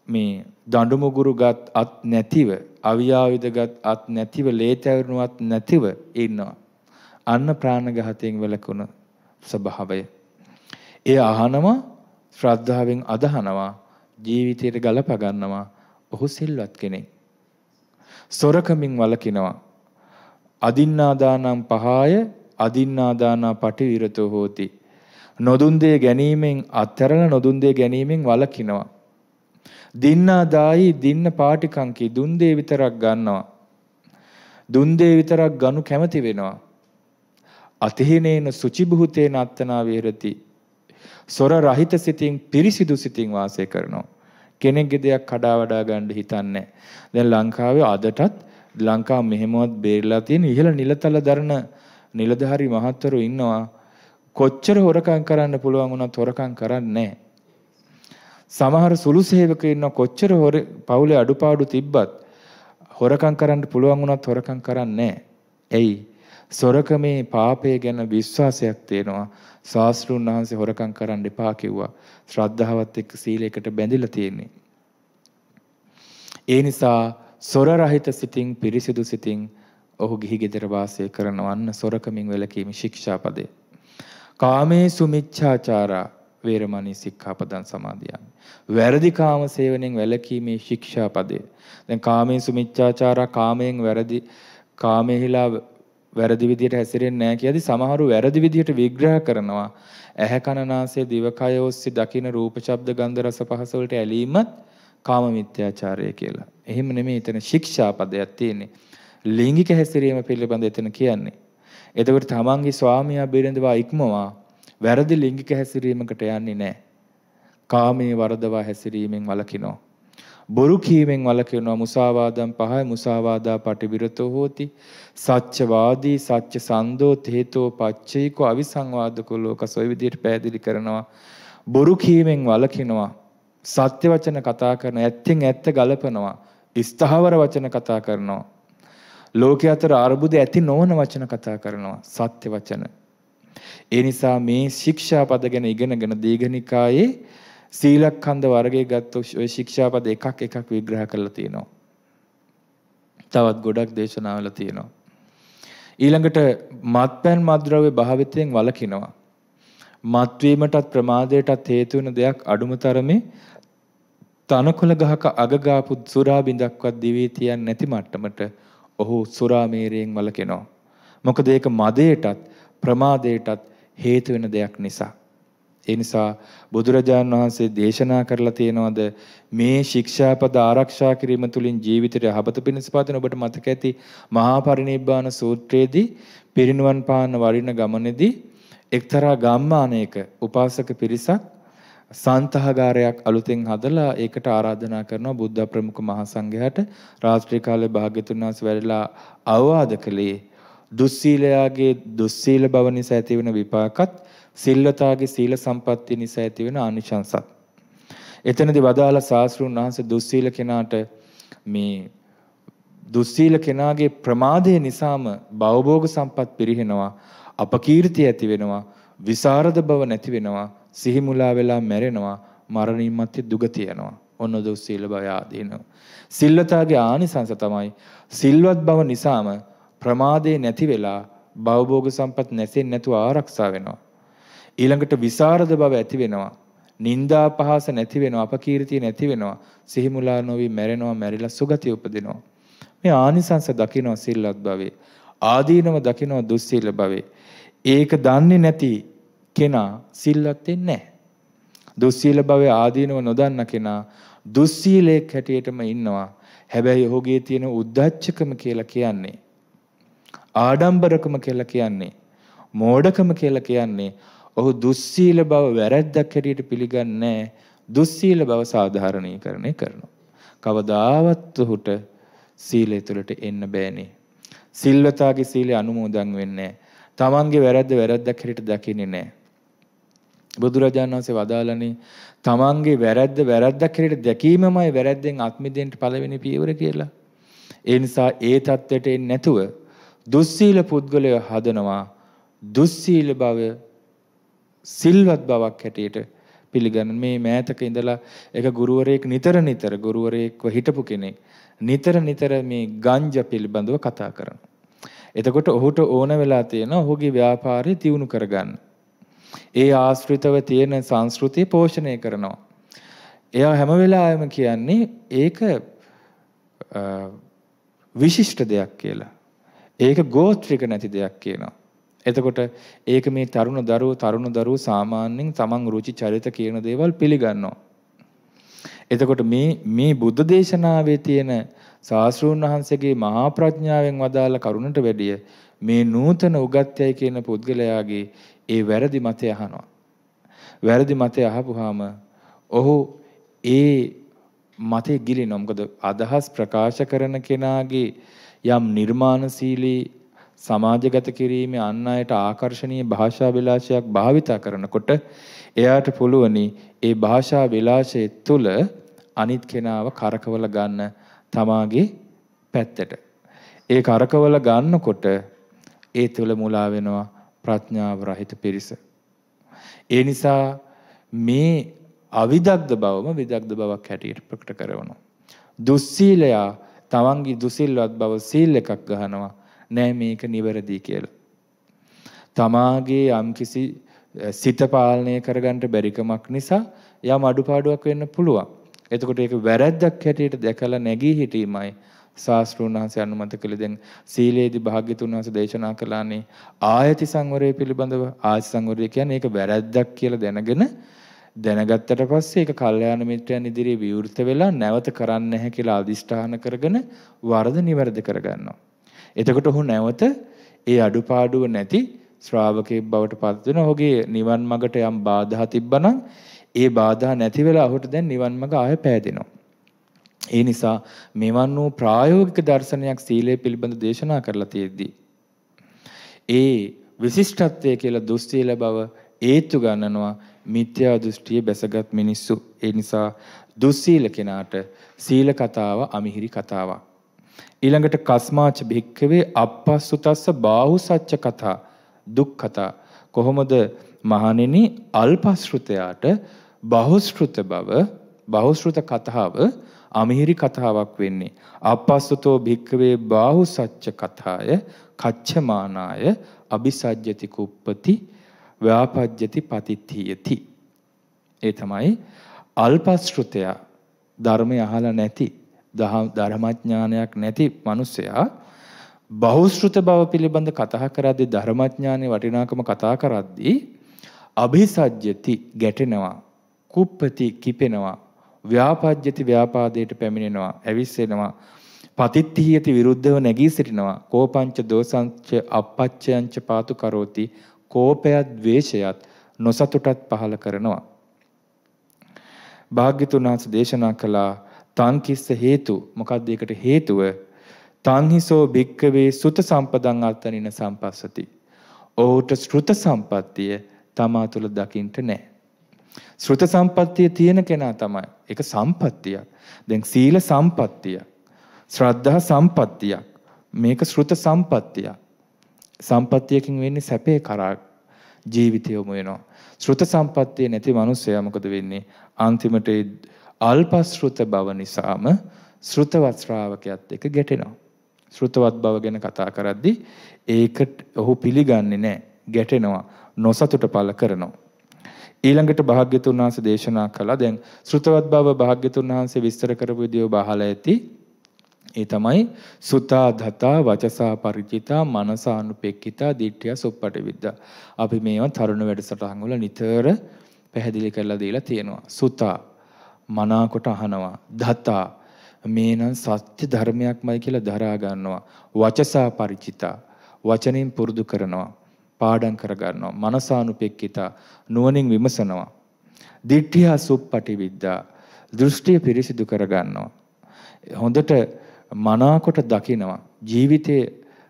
මේ දඬු මුගුරුගත් අත් නැතිව, අවියාවිදගත් අත් නැතිව, ලේතැවරුණුවත් නැතිව ඉන්නවා. අන්න ප්‍රාණඝාතයෙන් වැළකුණ ස්වභාවය. ඒ අහනවා, ශ්‍රද්ධාවෙන් අදහනවා, ජීවිතයට ගලප ගන්නවා. ඔහු සිල්වත් කෙනෙක්. සොරකමින් වළකිනවා. අදින්නාදානම් පහය අදින්නාදානා පටිවිරතෝ හෝති. නොදුන් දේ ගැනීමෙන් අත්හැරලා නොදුන් දේ ගැනීමෙන් වළකිනවා. දින්නාදායි දින්න පාටිකංකී දුන් දේ විතරක් ගන්නවා. දුන් දේ විතරක් ගනු කැමති වෙනවා. අතිහිනේන සුචිභූතේන අත්තනා විහෙරති. සොර රහිත සිතින් පිරිසිදු සිතින් වාසය කරනවා. කෙනෙක්ගේ දෙයක් කඩා වඩා ගන්න හිතන්නේ. දැන් ලංකාවේ අදටත් ලංකාව මෙහෙමවත් බේරලා තියෙන ඉහළ නිලතල දරන නිලධාරි මහත්වරු ඉන්නවා. කොච්චර හොරකම් කරන්න පුළුවන් වුණත් හොරකම් කරන්නේ නැහැ. සමහර සුළු සේවකයෝ ඉන්නවා කොච්චර පවුලේ අඩුපාඩු තිබ්බත් හොරකම් කරන්න පුළුවන් වුණත් හොරකම් කරන්නේ නැහැ. එයි සොරකමේ පාපය ගැන විශ්වාසයක් තියෙනවා. ශාස්ත්‍රඥ වහන්සේ හොරකම් කරන්න එපා කිව්වා. ශ්‍රද්ධාවත් එක්ක සීලයකට බැඳිලා තියෙන්නේ. ඒ නිසා සොර රහිත සිතින් පිරිසිදු සිතින් ඔහු ගිහි ගෙදර වාසය කරනවන්න සොරකමින් වැළකීම ශික්ෂාපදය. කාමේසු මිච්ඡාචාරා වේරමණී සික්ඛාපදං සමාදියාමි. වැරදි කාම සේවනයෙන් වැළකීමේ ශික්ෂාපදය. දැන් කාමේසු මිච්ඡාචාරා කාමයෙන් කාමෙහිලා වැරදි විදියට හැසිරෙන්නේ නැහැ කියදී සමහරු වැරදි විදියට විග්‍රහ කරනවා. ඇහැ කන නාසය දිවකය ඔස්සේ දකින රූප ශබ්ද ගන්ධ රස පහස වලට ඇලීමත් කාම මිත්‍යාචාරය කියලා. එහෙම නෙමෙයි එතන ශික්ෂාපදයක් තියෙන්නේ. ලිංගික හැසිරීම පිළිබඳ එතන කියන්නේ. එතකොට තමන්ගේ ස්වාමියා බිරිඳවා ඉක්මවා වැරදි ලිංගික හැසිරීමකට යන්නේ නැහැ. කාමයේ වරදවා හැසිරීමෙන් වළකිනවා. බොරු කීමෙන් වළකිනවා. මුසාවාදම් පහයි මුසාවාදා පටිවිරතෝ හෝති. සත්‍යවාදී සත්‍ය සන්දෝ හේතෝ පච්චේකෝ අවිසංවාදකෝ ලෝකස ඔය විදිහට පැහැදිලි කරනවා. බොරු කීමෙන් වළකිනවා. සත්‍ය වචන කතා කරන ඇත්තෙන් ඇත්ත ගලපනවා. ස්ථාවර වචන කතා කරනවා. ලෝකයේ අතර අරුබුද ඇති නොවන වචන කතා කරනවා. සත්‍ය වචන. ඒ නිසා මේ ශික්ෂාපද ගැන ඉගෙනගෙන දීඝනිකායේ සීලඛණ්ඩ වර්ගයේ ගත්ත ඔය ශික්ෂාපද එකක් විග්‍රහ කරලා තියෙනවා. තවත් ගොඩක් දේශනාවල තියෙනවා. ඊළඟට මත්පැන් මත්ද්‍රව්‍ය භාවිතයෙන් වළකිනවා. මත්වීමටත් ප්‍රමාදයටත් හේතු වෙන දෙයක් අඩුම තරමේ තනකොළ ගහක අග ගාපු සුරා බිඳක්වත් දිවේ තියන්නේ නැති මට්ටමට ඔහු සුරාමේරයෙන් වළකිනවා. මොකද ඒක මදයටත් ප්‍රමාදයටත් හේතු වෙන දෙයක් නිසා. ඒ නිසා බුදුරජාණන් වහන්සේ දේශනා කරලා තියෙනවද මේ ශික්ෂාපද ආරක්ෂා කිරීම තුළින් ජීවිතයට යහපත පිණිස පවතින ඔබට මතක ඇති මහා පරිනිබ්බාන සූත්‍රයේදී පිරිනුවන් පාන වරිණ ගමනේදී එක්තරා ගම්මානයක උපාසක පිරිසක් සන්තහාගාරයක් අලුතෙන් හදලා ඒකට ආරාධනා කරනවා බුද්ධ ප්‍රමුඛ මහා සංඝයාට. රාත්‍රී කාලේ භාග්‍යතුන් වහන්සේ වැඩලා අවවාද කළේ දුස්සීලයාගේ දුස්සීල බව නිසා ඇතිවන විපාකත් සිල්වතාගේ සීල සම්පත්තිය නිසා ඇතිවන ආනිශංසත්. එතනදී වදාළ ශාස්ත්‍රඥ වහන්සේ දුස්සීල කෙනාට මේ දුස්සීල කෙනාගේ ප්‍රමාදය නිසාම භවභෝග සම්පත් පිරිහෙනවා, අපකීර්තිය ඇති වෙනවා, විසරද බව නැති වෙනවා, සිහි මුලා වෙලා මැරෙනවා, මරණින් මත්තේ දුගතිය යනවා. ඔන්න දුස්සීල බව ආදීනව. සිල්වතාගේ ආනිසංස තමයි සිල්වත් බව නිසාම ප්‍රමාදේ නැති වෙලා භවභෝග සම්පත් නැසෙන්නේ නැතුව ආරක්ෂා වෙනවා. ඊළඟට විසරද බව ඇති වෙනවා, නිന്ദා පහස නැති වෙනවා, අපකීර්තිය නැති වෙනවා, සිහි මුලා නොවි මැරෙනවා, මැරිලා සුගතිය උපදිනවා. මේ ආනිසංස දකිනවා සිල්වත් භවයේ, ආදීනව දකිනවා දුස්සීල භවයේ. ඒක දන්නේ නැති කෙනා සිල්වත් වෙන්නේ නැහැ. දුස්සීල භවයේ ආදීනව නොදන්න කෙනා දුස්සීලයක් හැටියටම ඉන්නවා. හැබැයි ඔහුගේ තියෙන උද්දච්චකම කියලා කියන්නේ, ආඩම්බරකම කියලා කියන්නේ, මෝඩකම කියලා කියන්නේ ඔහු දුස්සීල බව වැරැද්දක් හැටියට පිළිගන්නේ නැහැ. දුස්සීල බව සාධාරණීකරණය කරනවා. කවදාවත් ඔහුට සීලය තුළට එන්න බෑනේ. සිල්වතාගේ සීලය අනුමෝදන් වෙන්නේ නැහැ. තමන්ගේ වැරද්ද වැරද්දක් හැටියට දකින්නේ නැහැ. බුදුරජාණන් වහන්සේ වදාළනේ තමන්ගේ වැරද්ද වැරද්දක් හැටියට දැකීමමයි වැරද්දෙන් අත්මිදෙන්න පළවෙනි පියවර කියලා. ඒ නිසා ඒ தත්ත්වයට එන්නේ නැතුව දුස්සීල පුද්ගලයා හදනවා. දුස්සීල බව සිල්වත් බවක් හැටියට පිළිගන්න. මේ මෑතක ඉඳලා එක ගුරුවරයෙක් නිතර ගුරුවරයෙක්ව හිටපු කෙනෙක් නිතර මේ ගංජා පිළිබඳව කතා කරනවා. එතකොට ඔහුට ඕන වෙලා තියෙනවා ඔහුගේ ව්‍යාපාරය දියුණු කරගන්න. ඒ ආශ්‍රිතව තියෙන සංස්කෘතිය පෝෂණය කරනවා. එයා හැම වෙලාවෙම කියන්නේ ඒක විශිෂ්ට දෙයක් කියලා. ඒක ගෝත්‍රික නැති දෙයක් කියනවා. එතකොට ඒක මේ තරුණ දරුවෝ සාමාන්‍යයෙන් තමන් රුචි චරිත කියන දේවල් පිළිගන්නවා. එතකොට මේ බුද්ධ දේශනාවේ තියෙන ශාස්ත්‍රඥ වහන්සේගේ මහා ප්‍රඥාවෙන් වදාළ කරුණට වැඩිය මේ නූතන උගත්යයි කියන පුද්ගලයාගේ ඒ වැරදි මතය අහනවා. වැරදි මතය අහපුවාම ඔහු ඒ මතේ ගිලිනවා. මොකද අදහස් ප්‍රකාශ කරන කෙනාගේ යම් නිර්මාණශීලී සමාජගත කිරීමේ අන් අයට ආකර්ශනීය භාෂා විලාසයක් භාවිතා කරනකොට එයාට පුළුවනි ඒ භාෂා විලාසය තුළ අනිත් කෙනාව කරකවල ගන්න තමාගේ පැත්තට. ඒ කරකවල ගන්නකොට ඒ තුළ මුලා වෙනවා ප්‍රඥාව රහිත පිරිස. ඒ නිසා මේ අවිදග්ධ බවම විදග්ධ බවක් හැටියට ප්‍රකට කරනවා. දුස්සීලයා තමන්ගේ දුසිල්වත් බව සීල් එකක් ගහනවා. නෑ මේක නිවැරදි කියලා. තමාගේ යම්කිසි සිත පාලනය කරගන්න බැරිකමක් නිසා යම් අඩුපාඩුවක් වෙන්න පුළුවන්. එතකොට ඒක වැරැද්දක් හැටියට දැකලා නැගී හිටීමයි ශාස්ත්‍රඥ වහන්සේ අනුමත කළේ. දැන් සීලේදී භාග්‍යතුන් වහන්සේ දේශනා කළානේ ආයති සංවරය පිළිබඳව. ආයති සංවරය කියන්නේ ඒක වැරැද්දක් කියලා දැනගත්තට පස්සේ ඒක කල්යාණ මිත්‍රයන් ඉදිරියේ විවෘත වෙලා නැවත කරන්නේ නැහැ කියලා අදිෂ්ඨාන කරගෙන වරද නිවැරදි කරගන්නවා. එතකොට ඔහු නැවත ඒ අඩුපාඩුව නැති ශ්‍රාවකයෙක් බවට පත් වෙනවා. ඔහුගේ නිවන් මඟට යම් බාධා තිබ්බනම් ඒ බාධා නැති වෙලා ඔහුට දැන් නිවන් මඟ ආය පෑදෙනවා. ඒ නිසා මෙවන් වූ ප්‍රායෝගික දර්ශනයක් සීලය පිළිබඳ දේශනා කරලා තියෙද්දී ඒ විශිෂ්ටත්වය කියලා දුස්සීල බව ඒත්තු ගන්නනවා මිත්‍යා දෘෂ්ටියේ බැසගත් මිනිස්සු. ඒ නිසා දුස්සීල කෙනාට සීල කතාව අමිහිරි කතාවක්. ඊළඟට කස්මාච භික්ඛවේ අපස්සුතස්ස බාහුසච්ච කතා දුක් කතා. කොහොමද මහණෙනි අල්පශ්‍රුතයාට බහුශ්‍රුත බව බහුශ්‍රුත කතාව අමිහිරි කතාවක් වෙන්නේ. අපස්සතෝ භික්ඛවේ බාහුසච්ච කතාය කච්චමානාය අபிසජ්ජති කුප්පති ව්‍යාපජ්ජති පතිත්ථියති. ඒ තමයි අල්පශ්‍රුතය ධර්මය අහලා නැති ධර්මඥානයක් නැති මිනිසයා බහුශ්‍රුත බව පිළිබඳ කතා කරද්දී ධර්මඥානයේ වටිනාකම කතා කරද්දී අභිසජ්ජති ගැටෙනවා, කුප්පති කිපෙනවා, ව්‍යාපජ්ජති ව්‍යාපාදයට පැමිණෙනවා, ඇවිස්සෙනවා, පතිත්ථියති විරුද්ධව නැගී සිටිනවා, කෝපංච දෝසංච අපච්චයංච පාතු කරෝති, කෝපයත් ද්වේෂයත් නොසතුටත් පහල කරනවා. භාග්‍යතුන් වහන්සේ දේශනා කළා තං කිස්ස හේතු. මොකක්ද ඒකට හේතුව? තංහිසෝ භික්කවේ සුත සම්පදං අත්තනින සම්පස්සති. ඔහුට ශ්‍රුත සම්පත්තිය තමා තුළ දකින්ට නැහැ. ශ්‍රුත සම්පත්තිය තියෙන කෙනා තමයි. ඒක සම්පත්තියක්. දැන් සීල සම්පත්තියක්, ශ්‍රද්ධා සම්පත්තියක්. මේක ශ්‍රුත සම්පත්තියක්. සම්පත්තියකින් වෙන්නේ සැපේ කරා ජීවිතය යොමු වෙනවා. ශ්‍රුත සම්පත්තිය නැති මිනිස්සයා මොකද වෙන්නේ? අන්තිමට අල්පශ්‍රුත බව නිසාම ශ්‍රුතවත් ශ්‍රාවකයාත් එක්ක ගැටෙනවා. ශ්‍රුතවත් බව ගැන කතා කරද්දී ඒකට ඔහු පිළිගන්නේ නැහැ, ගැටෙනවා, නොසතුට පළ කරනවා. ඊළඟට භාග්‍යතුන් වහන්සේ දේශනා කළා දැන් ශ්‍රුතවත් බව භාග්‍යතුන් වහන්සේ විස්තර කරපු විදිය ඔබ අහලා ඇති. ඒ තමයි සුතා ධතා වචසා පරිචිතා මනසා අනුපෙක්කිතා දිට්ඨිය සුප්පටිවිද්දා. අපි මේවා තරුණ වැඩසටහන් වල නිතර පැහැදිලි කරලා දීලා තියෙනවා. සුතා මනාකොට අහනවා, ධතා මේ නම් සත්‍ය ධර්මයක්මයි කියලා දරා ගන්නවා, වචසා පරිචිතා වචනෙන් පුරුදු කරනවා, පාඩම් කර ගන්නවා, මනසානුපෙක්කිතා නුවණින් විමසනවා, දිට්ඨිය සුප්පටිවිද්දා දෘෂ්ටිය පිරිසිදු කර ගන්නවා, හොඳට මනාකොට දකිනවා, ජීවිතයේ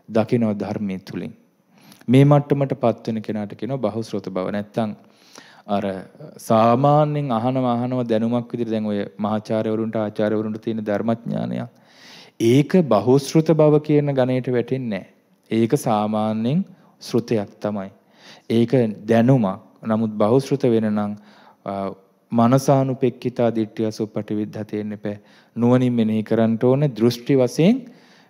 දකිනවා ධර්මයේ තුලින්. මේ මට්ටමටපත් වෙන කෙනාට කියනවා බහුශ්‍රොත බව. නැත්තම් අර සාමාන්‍යයෙන් අහනව දැනුමක් විදිහට දැන් ඔය මහාචාර්යවරුන්ට ආචාර්යවරුන්ට තියෙන ධර්මඥානය ඒක බහුශ්‍රුත බව කියන ගණයට වැටෙන්නේ නැහැ. ඒක සාමාන්‍යයෙන් ශ්‍රුතයක් තමයි. ඒක දැනුමක්. නමුත් බහුශ්‍රුත වෙන නම් මනසානුපෙක්කිතා දිට්ඨිය සුප්පටිවිද්දා තියෙන්න එපා. නුවණින් මෙනෙහි කරන්න ඕනේ, දෘෂ්ටි වශයෙන්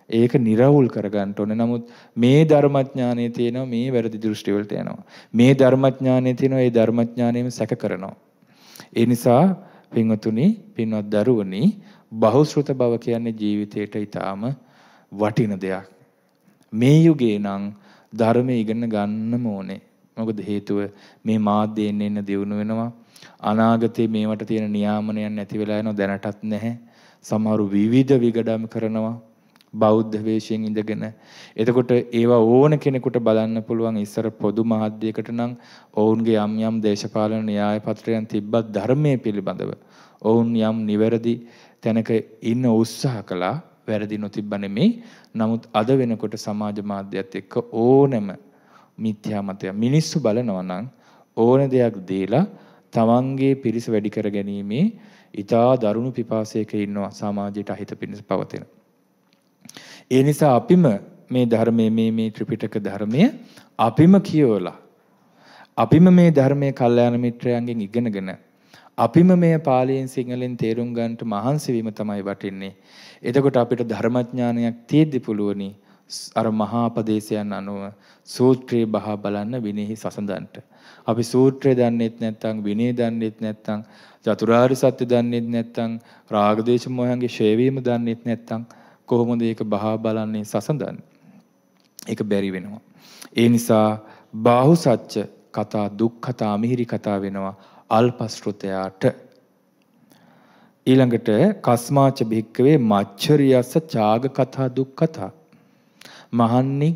ඒක නිර්වුල් කරගන්න ඕනේ. නමුත් මේ ධර්මඥානයේ තියෙනවා මේ වැරදි දෘෂ්ටි වලට යනවා. මේ ධර්මඥානයේ තියෙනවා ඒ ධර්මඥානයෙම සැක කරනවා. ඒ නිසා පින්වතුනි, පින්වත් දරුවනි, බහුශ්‍රුත බව කියන්නේ ජීවිතයට ඊටාම වටින දෙයක්. මේ යුගයේ නම් ධර්මය ඉගෙන ගන්නම ඕනේ. මොකද හේතුව මේ මාධ්‍යයෙන් එන්න දියුණු වෙනවා. අනාගතේ මේවට තියෙන නියාමනයන් නැති වෙලා යනවා, දැනටත් නැහැ. සමහරු විවිධ විගඩම් කරනවා බෞද්ධ වේශයෙන් ඉඳගෙන. එතකොට ඒවා ඕන කෙනෙකුට බලන්න පුළුවන්. ඉස්සර පොදු මාධ්‍යයකට නම් ඔවුන්ගේ යම් දේශපාලන න්‍යාය පත්‍රයන් තිබ්බත් ධර්මයේ පිළිබඳව ඔවුන් යම් නිවැරදි තැනක ඉන්න උත්සාහ කළා. වැරදි නොතිබ්බ නෙමෙයි. නමුත් අද වෙනකොට සමාජ මාධ්‍යයත් එක්ක ඕනම මිත්‍යා මතය මිනිස්සු බලනවා නම් ඕන දෙයක් දීලා තමන්ගේ පිරිස වැඩි කර ගැනීමේ ඊටා දරුණු පිපාසයක ඉන්නවා සමාජයට අහිත පිණිස පවතින. ඒ නිසා අපිම මේ ධර්මයේ මේ ත්‍රිපිටක ධර්මය අපිම කියවලා අපිම මේ ධර්මයේ කල්යාණ මිත්‍රයන්ගෙන් ඉගෙනගෙන අපිම මේ පාලියෙන් සිංහලෙන් තේරුම් ගන්නට මහන්සි වීම තමයි වටින්නේ. එතකොට අපිට ධර්මඥානයක් තියෙද්දි පුළුවනි අර මහා උපදේශයන් අනුව සූත්‍රේ බහා බලන්න විනයෙහි සසඳන්ට. අපි සූත්‍රය දන්නේත් නැත්නම් විනය දන්නේත් නැත්නම් චතුරාර්ය සත්‍ය දන්නේත් නැත්නම් රාගදේශ මොහයන්ගේ ඡේ වීම දන්නේත් නැත්නම් කොහොමද ඒක බහා බලන්නේ සසඳන්නේ? ඒක බැරි වෙනවා. ඒ නිසා බාහු සත්‍ය කතා දුක් කතා මිහිරි කතා වෙනවා අල්පශ්‍රුතයාට. ඊළඟට කස්මාච භික්කවේ මච්චරියස්ස ඡාග කතා දුක් කතා. මහන්නි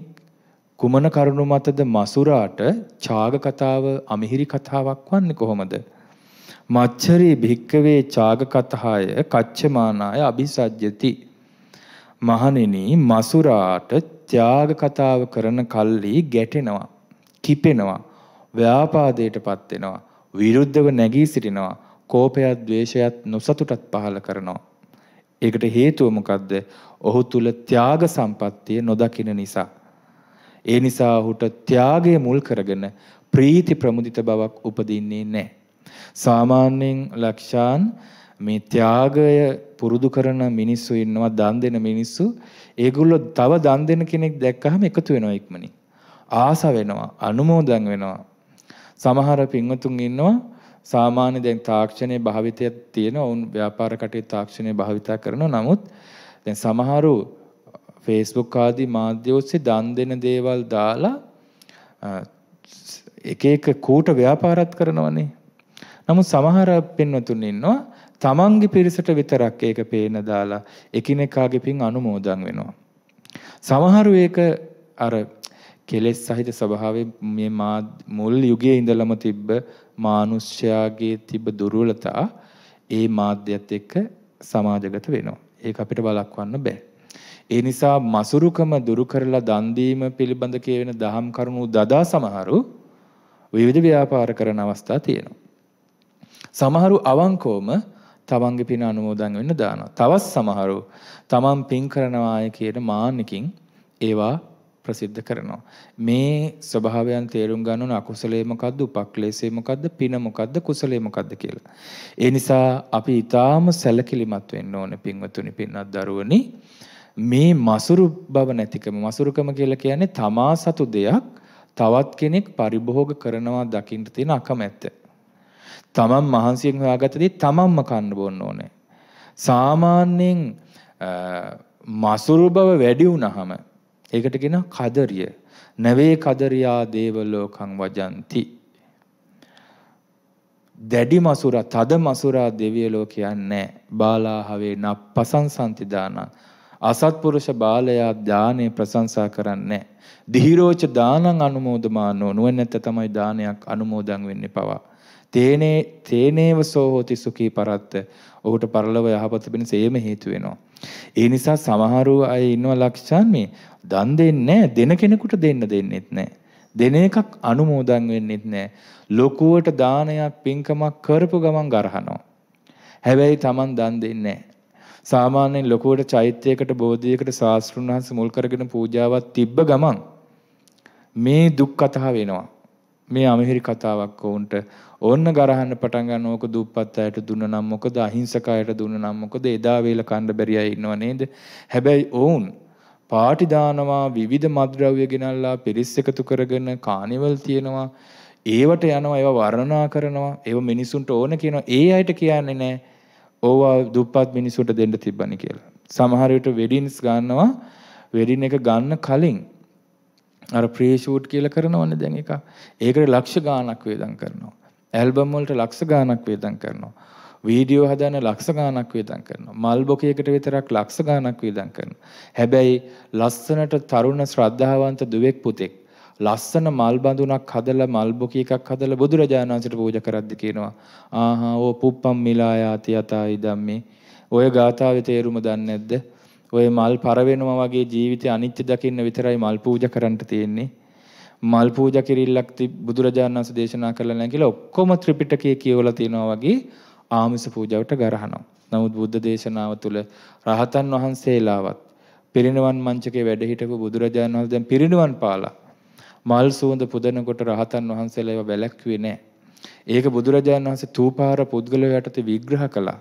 කුමන කරුණු මතද මසුරාට ඡාග කතාව අමිහිරි කතාවක් වන්නේ කොහොමද? මච්චරි භික්කවේ ඡාග කතාය කච්චමානාය අபிසජ්ජති. මහණෙනි මසුරාට ත්‍යාග කතාව කරන කල්ලි ගැටෙනවා, කිපෙනවා, ව්‍යාපාදයටපත් වෙනවා, විරුද්ධව නැගී සිටිනවා, කෝපයත් ද්වේෂයත් නොසතුටත් පහළ කරනවා. ඒකට හේතුව මොකද්ද? ඔහු තුල ත්‍යාග සම්පත්තිය නොදකින නිසා. ඒ නිසා ඔහුට ත්‍යාගය මුල් කරගෙන ප්‍රීති ප්‍රමුදිත බවක් උපදින්නේ නැහැ. සාමාන්‍යයෙන් ලක්ෂාන් මේ ත්‍යාගය පුරුදු කරන මිනිස්සු ඉන්නවා, දන් දෙන මිනිස්සු. ඒගොල්ලෝ තව දන් දෙන කෙනෙක් දැක්කහම එකතු වෙනවා ඉක්මනින්. ආස වෙනවා, අනුමෝදන් වෙනවා. සමහර පින්වතුන් ඉන්නවා සාමාන්‍ය දැන් තාක්ෂණයේ භාවිතයක් තියෙන වුන් ව්‍යාපාර කටයුතු තාක්ෂණයේ භාවිතා කරනවා. නමුත් දැන් සමහරු Facebook ආදී මාධ්‍ය ඔස්සේ දන් දෙන දේවල් දාලා එක එක කූට ව්‍යාපාරات කරනවනේ. නමුත් සමහර පින්වතුන් ඉන්නවා තමන්ගේ පිරිසට විතරක් ඒක පේන දාලා එකිනෙකාගේ පින් අනුමෝදන් වෙනවා. සමහරු ඒක අර කෙලෙස් සහිත ස්වභාවයෙන් මේ මුල් යුගයේ ඉඳලම තිබ්බ මානුෂ්‍යයාගේ තිබ්බ දුර්වලතා ඒ මාධ්‍යත් එක්ක සමාජගත වෙනවා. ඒක අපිට බලක්වන්න බෑ. ඒ නිසා මසුරුකම දුරු කරලා දන් දීම පිළිබඳ කියවෙන දහම් කරුණු දදා සමහරු විවිධ ව්‍යාපාර කරන අවස්ථා තියෙනවා. සමහරු අවංකවම තමන්ගේ පින අනුමෝදන් වෙන්න දානවා. තවත් සමහරු තමන් පින් කරනවාය කියන මාන්නකින් ඒවා ප්‍රසිද්ධ කරනවා. මේ ස්වභාවයන් තේරුම් ගන්න ඕන අකුසලයේ මොකද්ද, උපක්ලේශයේ මොකද්ද, පින මොකද්ද, කුසලයේ මොකද්ද කියලා. ඒ නිසා අපි ඊටාම සැලකිලිමත් වෙන්න ඕනේ පින්වතුනි, පින්නත් දරුවනි. මේ මසුරු බව නැතිකම, මසුරුකම කියලා කියන්නේ තමා සතු දෙයක් තවත් කෙනෙක් පරිභෝග කරනවා දකින්න තියෙන අකමැත්ත. තමන් මහන්සියෙන් හොයාගත්ත දේ තමන්ම කන්න බොන්න ඕනේ. සාමාන්‍යයෙන් මසුරු බව වැඩි වුණාම ඒකට කියනවා කදරිය. නවේ කදරියා දේවලෝකං වජಂತಿ. දැඩි මසුරා, තද මසුරා දෙවිය ලෝකයන්නේ බාලාහවේ නප්පසංසන්ති දානං. අසත්පුරුෂ බාලයා දානේ ප්‍රශංසා කරන්නේ. දිහිරෝච දානං අනුමෝදමානෝ. නුවණැත්ත තමයි දානයක් අනුමෝදන් වෙන්නේ පවා. තේනේව සෝ හෝති සුඛී පරත්ත. ඔහුට පරලොව යහපත පිණිස ඒම හේතු වෙනවා. ඒ නිසා සමහරු අය ඉන්නවා ලක්ෂණ මේ දන් දෙන්නේ දෙන කෙනෙකුට දෙන්න දෙන්නෙත් නැහැ. දෙන එකක් අනුමෝදන් වෙන්නෙත් නැහැ. ලොකුවට දානයක් පින්කමක් කරපු ගමන් ගරහනවා. හැබැයි Taman දන් දෙන්නේ නැහැ. සාමාන්‍යයෙන් ලොකුවට චෛත්‍යයකට බෝධියකට ශාස්ත්‍රුන් වහන්සේ මුල් කරගෙන පූජාවක් තිබ්බ ගමන් මේ දුක් කතාව වෙනවා. මේ අමිහිරි කතාවක් වුන්ට ඕන්න ගරහන්න පටන් ගන්න. ඕක දුප්පත් අයට දුන්න නම් මොකද, අහිංසක අයට දුන්න නම් මොකද, එදා වේල කණ්ඩ බැරි අය ඉන්නව නේද? හැබැයි ඔවුන් පාටි දානවා, විවිධ මත්ද්‍රව්‍ය ගෙනල්ලා පිරිස් එකතු කරගෙන කානිවල් තියනවා, ඒවට යනවා, ඒවා වර්ණනා කරනවා, ඒව මිනිසුන්ට ඕන කියනවා. ඒ අයට කියන්නේ නැහැ ඕවා දුප්පත් මිනිසුන්ට දෙන්න තිබ්බනි කියලා. සමහර විට වෙඩින්ස් ගන්නවා, වෙඩින් එක ගන්න කලින් අර ප්‍රී ෂූට් කියලා කරනවනේ දැන් එක. ඒකට ලක්ෂ ගාණක් වේදම් කරනවා. ඇල්බම් වලට ලක්ෂ ගාණක් වේදම් කරනවා. වීඩියෝ හදන්න ලක්ෂ ගාණක් වේදම් කරනවා. මල් බොකයකට විතරක් ලක්ෂ ගාණක් වේදම් කරනවා. හැබැයි ලස්සනට තරුණ ශ්‍රද්ධාවන්ත දුවෙක් පුතෙක් ලස්සන මල් බඳුනක් හදලා මල් බොකී එකක් හදලා බුදුරජාණන් වහන්සේට පූජා කරද්දි කියනවා ආහා ඕ පුප්පම් මිලායාති යතයි ධම්මේ. ඔය ගාථාවේ තේරුම දන්නේ නැද්ද? ඔය මල් පර වෙනවා වගේ ජීවිතය අනිත්‍ය දකින්න විතරයි මල් පූජා කරන්න තියෙන්නේ. මල් පූජා කිරිල්ලක් බුදුරජාණන් වහන්සේ දේශනා කළා නැහැ කියලා ඔක්කොම ත්‍රිපිටකයේ කියවලා තියෙනවා වගේ ආමිස පූජාවට ගරහනවා. නමුත් බුද්ධ දේශනාව තුළ රහතන් වහන්සේලාවත් පිරිනිවන් මංචකේ වැඩ හිටපු බුදුරජාණන් වහන්සේ දැන් පිරිනිවන් පාලා මල් සුවඳ පුදනකොට රහතන් වහන්සේලා ඒවා වැළැක්ුවේ නැහැ. ඒක බුදුරජාණන් වහන්සේ තූපාර පුද්ගලයා යටතේ විග්‍රහ කළා.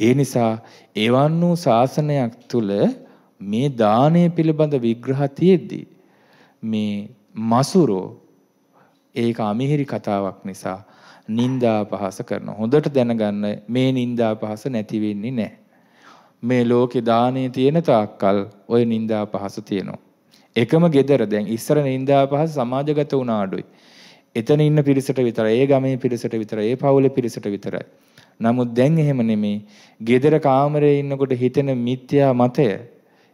ඒ නිසා එවන් වූ ශාසනයක් තුල මේ දානය පිළිබඳ විග්‍රහ තියෙද්දී මේ මසුරෝ ඒක අමිහිරි කතාවක් නිසා නිന്ദා පහස කරනවා. හොඳට දැනගන්න මේ නිന്ദා පහස නැති වෙන්නේ නැහැ. මේ ලෝකේ දානේ තියෙන තාක්කල් ওই නිന്ദා පහස තියෙනවා. එකම gedara දැන් ඉස්සර නිന്ദා පහස සමාජගත වුණ අඩුයි. එතන ඉන්න පිරිසට විතරයි, ඒ ගමේ පිරිසට විතරයි, ඒ පවුලේ පිරිසට විතරයි. නමුත් දැන් එහෙම නෙමෙයි. gedara කාමරේ ඉන්නකොට හිතෙන මිත්‍යා මතය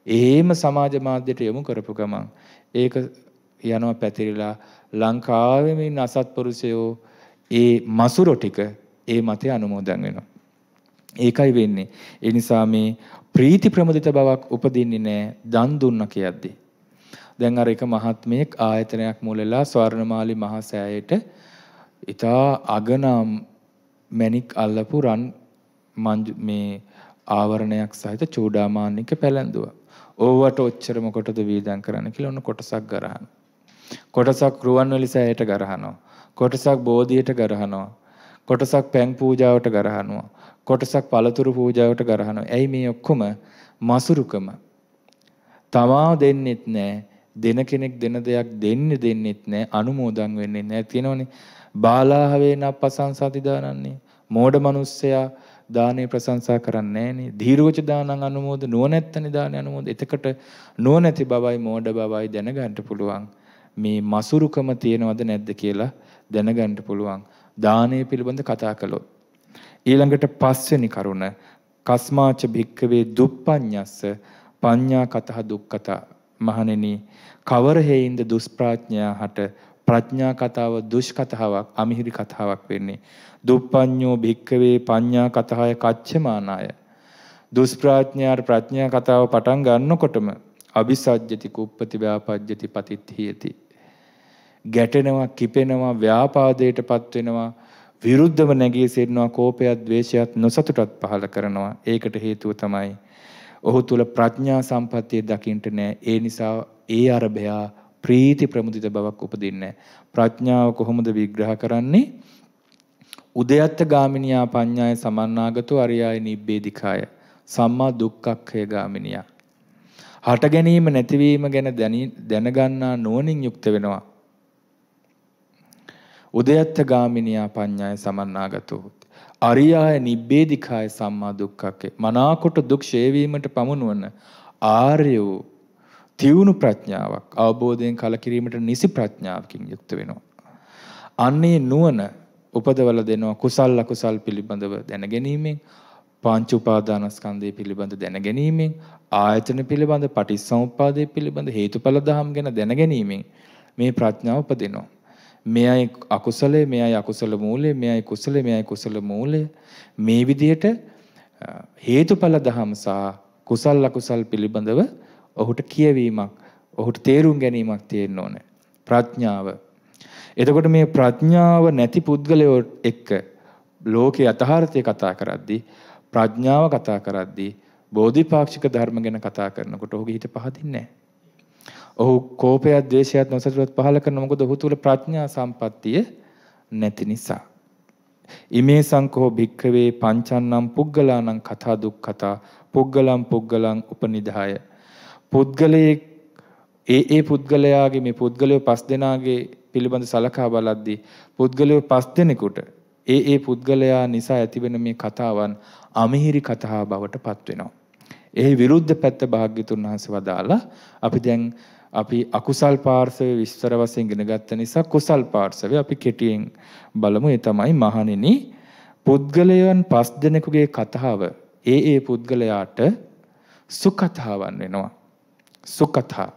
එහෙම සමාජ මාධ්‍යයට යොමු කරපු ගමන් ඒක යනවා පැතිරිලා ලංකාවේම ඉන්න අසත්පුරුෂයෝ ඒ මසුරෝ ටික ඒ මතය අනුමෝදන් වෙනවා. ඒකයි වෙන්නේ. ඒ නිසා මේ ප්‍රීති ප්‍රමුදිත බවක් උපදින්නේ නැහැ දන් දුන්න කියද්දී. දැන් අර එක මහත්මයෙක් ආයතනයක් මුලලා ස්වර්ණමාලි මහා සෑයට ඉතා අගනම් මැණික් අල්ලපු රන් මේ ආවරණයක් සහිත චූඩාමානික පැලැන්දුවා. ඕවට ඔච්චර මොකටද වීදම් කරන්න කියලා ඔන්න කොටසක් ගරහන. කොටසක් රුවන්වැලි සෑයට ගරහනවා. කොටසක් බෝධියට ගරහනවා. කොටසක් පැන් පූජාවට ගරහනවා. කොටසක් පළතුරු පූජාවට ගරහනවා. ඇයි මේ ඔක්කොම මසුරුකම? තමා දෙන්නෙත් නැහැ. දෙන කෙනෙක් දෙන දෙයක් දෙන්නෙත් නැහැ. අනුමෝදන් වෙන්නේ නැහැ. තියෙනවනේ. බාලාහ වේන ප්‍රශංසති දානන්නේ. මෝඩ මිනිස්සයා දානේ ප්‍රශංසා කරන්නේ නැහනේ. ධීරෝච දානං අනුමෝද නුවණැත්තනි දානේ අනුමෝද. එතකොට නුවණැති බවයි මෝඩ බවයි දැනගන්න පුළුවන්. මේ මසුරුකම තියෙනවද නැද්ද කියලා දැනගන්න පුළුවන්. දානය පිළිබඳ කතා කළොත්. ඊළඟට පස්වෙනි කරුණ කස්මාච භික්කවේ දුප්පඤ්ඤස්ස පඤ්ඤා කතහ දුක්ඛතා. මහණෙනි කවර හේයින්ද දුෂ්ප්‍රඥා හට ප්‍රඥා කතාව දුෂ්කතාවක් අමිහිරි කතාවක් වෙන්නේ. දුප්පඤ්ඤෝ භික්කවේ පඤ්ඤා කතහය කච්චමානාය. දුෂ්ප්‍රඥාට ප්‍රඥා කතාව පටන් ගන්නකොටම අபிසජ්ජති කුප්පති ව්‍යාපජ්ජති පතිත්ථියති. ගැටෙනවා, කිපෙනවා, ව්‍යාපාදයටපත් වෙනවා, විරුද්ධව නැගී සිටිනවා, කෝපයත්, ද්වේෂයත්, නොසතුටත් පහළ කරනවා. ඒකට හේතුව තමයි ඔහු තුල ප්‍රඥා සම්පත්තිය දකින්න නැහැ. ඒ නිසා ඒ අරබයා ප්‍රීති ප්‍රමුදිත බවක් උපදින්නේ. ප්‍රඥාව කොහොමද විග්‍රහ කරන්නේ? උදයත්ත ගාමිනියා පඤ්ඤාය සමන්නාගතෝ අරියාය නිබ්බේධිකාය සම්මා දුක්ඛක්ඛය ගාමිනියා. හට ගැනීම නැතිවීම ගැන දැනගන්නා නුවණින් යුක්ත වෙනවා. උදයත්ත ගාමිනියා පඤ්ඤාය සමන්නාගතෝ අරියාය නිබ්බේධිකාය සම්මා දුක්ඛක්ඛය. මනාකොට දුක් ඡේවීමට පමුණුවන ආර්ය වූ තියුණු ප්‍රඥාවක් අවබෝධයෙන් කලකිරීමට නිසි ප්‍රඥාවකින් යුක්ත වෙනවා. අන්නේ නුවණ උපදවල දෙනවා කුසල් අකුසල් පිළිබඳව දැනගැනීමෙන්, පංච උපාදානස්කන්ධය පිළිබඳ දැනගැනීමෙන්, ආයතන පිළිබඳ, පටිච්චසමුප්පාදය පිළිබඳ, හේතුඵල ධම් ගැන දැනගැනීමෙන් මේ ප්‍රඥාව උපදිනවා. මෙයයි අකුසලයේ, මෙයයි අකුසල මූලය, මෙයයි කුසලයේ, මෙයයි කුසල මූලය. මේ විදිහට හේතුඵල ධම් සහ කුසල් අකුසල් පිළිබඳව ඔහුට කියවීමක්, ඔහුට තේරුම් ගැනීමක් තියෙන්න ඕනේ. ප්‍රඥාව. එතකොට මේ ප්‍රඥාව නැති පුද්ගලයෝ එක්ක ලෝකේ යථාර්ථය කතා කරද්දී, ප්‍රඥාව කතා කරද්දී, බෝධිපාක්ෂික ධර්ම ගැන කතා කරනකොට ඔහුගේ හිත පහදින්නේ නැහැ. ඔහු කෝපයත්, ද්වේෂයත්, නොසතුටත් පහල කරන මොකද ඔහු තුල ප්‍රඥා සම්පත්තිය නැති නිසා. ඉමේ සංකෝ භික්ඛවේ පංචන්නම් පුග්ගලානම් කතා දුක්ඛතා පුග්ගලම් පුග්ගලං උපනිදාය. පුද්ගලයේ ඒ පුද්ගලයාගේ මේ පුද්ගලයෝ පස් දෙනාගේ පිළිබඳ සලකා බලද්දී පුද්ගලයෝ පස් දෙනෙකුට ඒ පුද්ගලයා නිසා ඇතිවෙන මේ කතාවන් අමිහිරි කතා බවට පත් වෙනවා. ඒ විරුද්ධ පැත්ත භාග්‍යතුන් වහන්සේ වදාලා අපි අකුසල් පාර්ශවය විස්තර වශයෙන් ඉගෙන ගත්ත නිසා කුසල් පාර්ශවය අපි කෙටියෙන් බලමු. ඒ තමයි මහණෙනි පුද්ගලයන් පස් දෙනෙකුගේ කතාව ඒ පුද්ගලයාට සුඛතාවන් වෙනවා. සුඛතා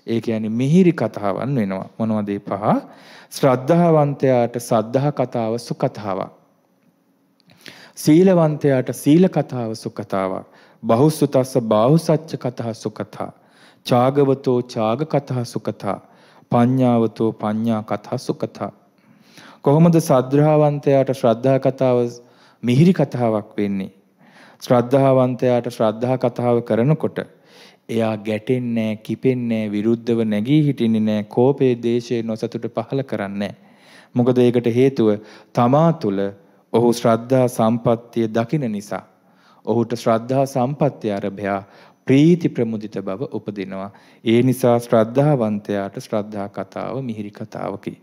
ඒ කියන්නේ මිහිරි කතාවන් වෙනවා. මොනවද ඒ පහ? ශ්‍රද්ධාවන්තයාට සද්ධා කතාව සුඛතාවක්. සීලවන්තයාට සීල කතාව සුඛතාවක්. බහුසුතස්ස බාහුසච්ච කතා සුඛතා. චාගවතෝ චාග කතා සුඛතා. පඤ්ඤාවතෝ පඤ්ඤා කතා සුඛතා. කොහොමද ශ්‍රද්ධාවන්තයාට ශ්‍රද්ධා කතාව මිහිරි කතාවක් වෙන්නේ? ශ්‍රද්ධාවන්තයාට ශ්‍රද්ධා කතාව කරනකොට එයා ගැටෙන්නේ, කිපෙන්නේ, විරුද්ධව නැගී හිටින්නේ නැහැ. කෝපේ, දේශේ, නොසතුට පහල කරන්නේ නැහැ. මොකද ඒකට හේතුව තමා තුළ ඔහු ශ්‍රද්ධා සම්පත්තිය දකින නිසා. ඔහුට ශ්‍රද්ධා සම්පත්තිය අරබයා ප්‍රීති ප්‍රමුදිත බව උපදිනවා. ඒ නිසා ශ්‍රද්ධාවන්තයාට ශ්‍රද්ධා කතාව මිහිරි කතාවකි,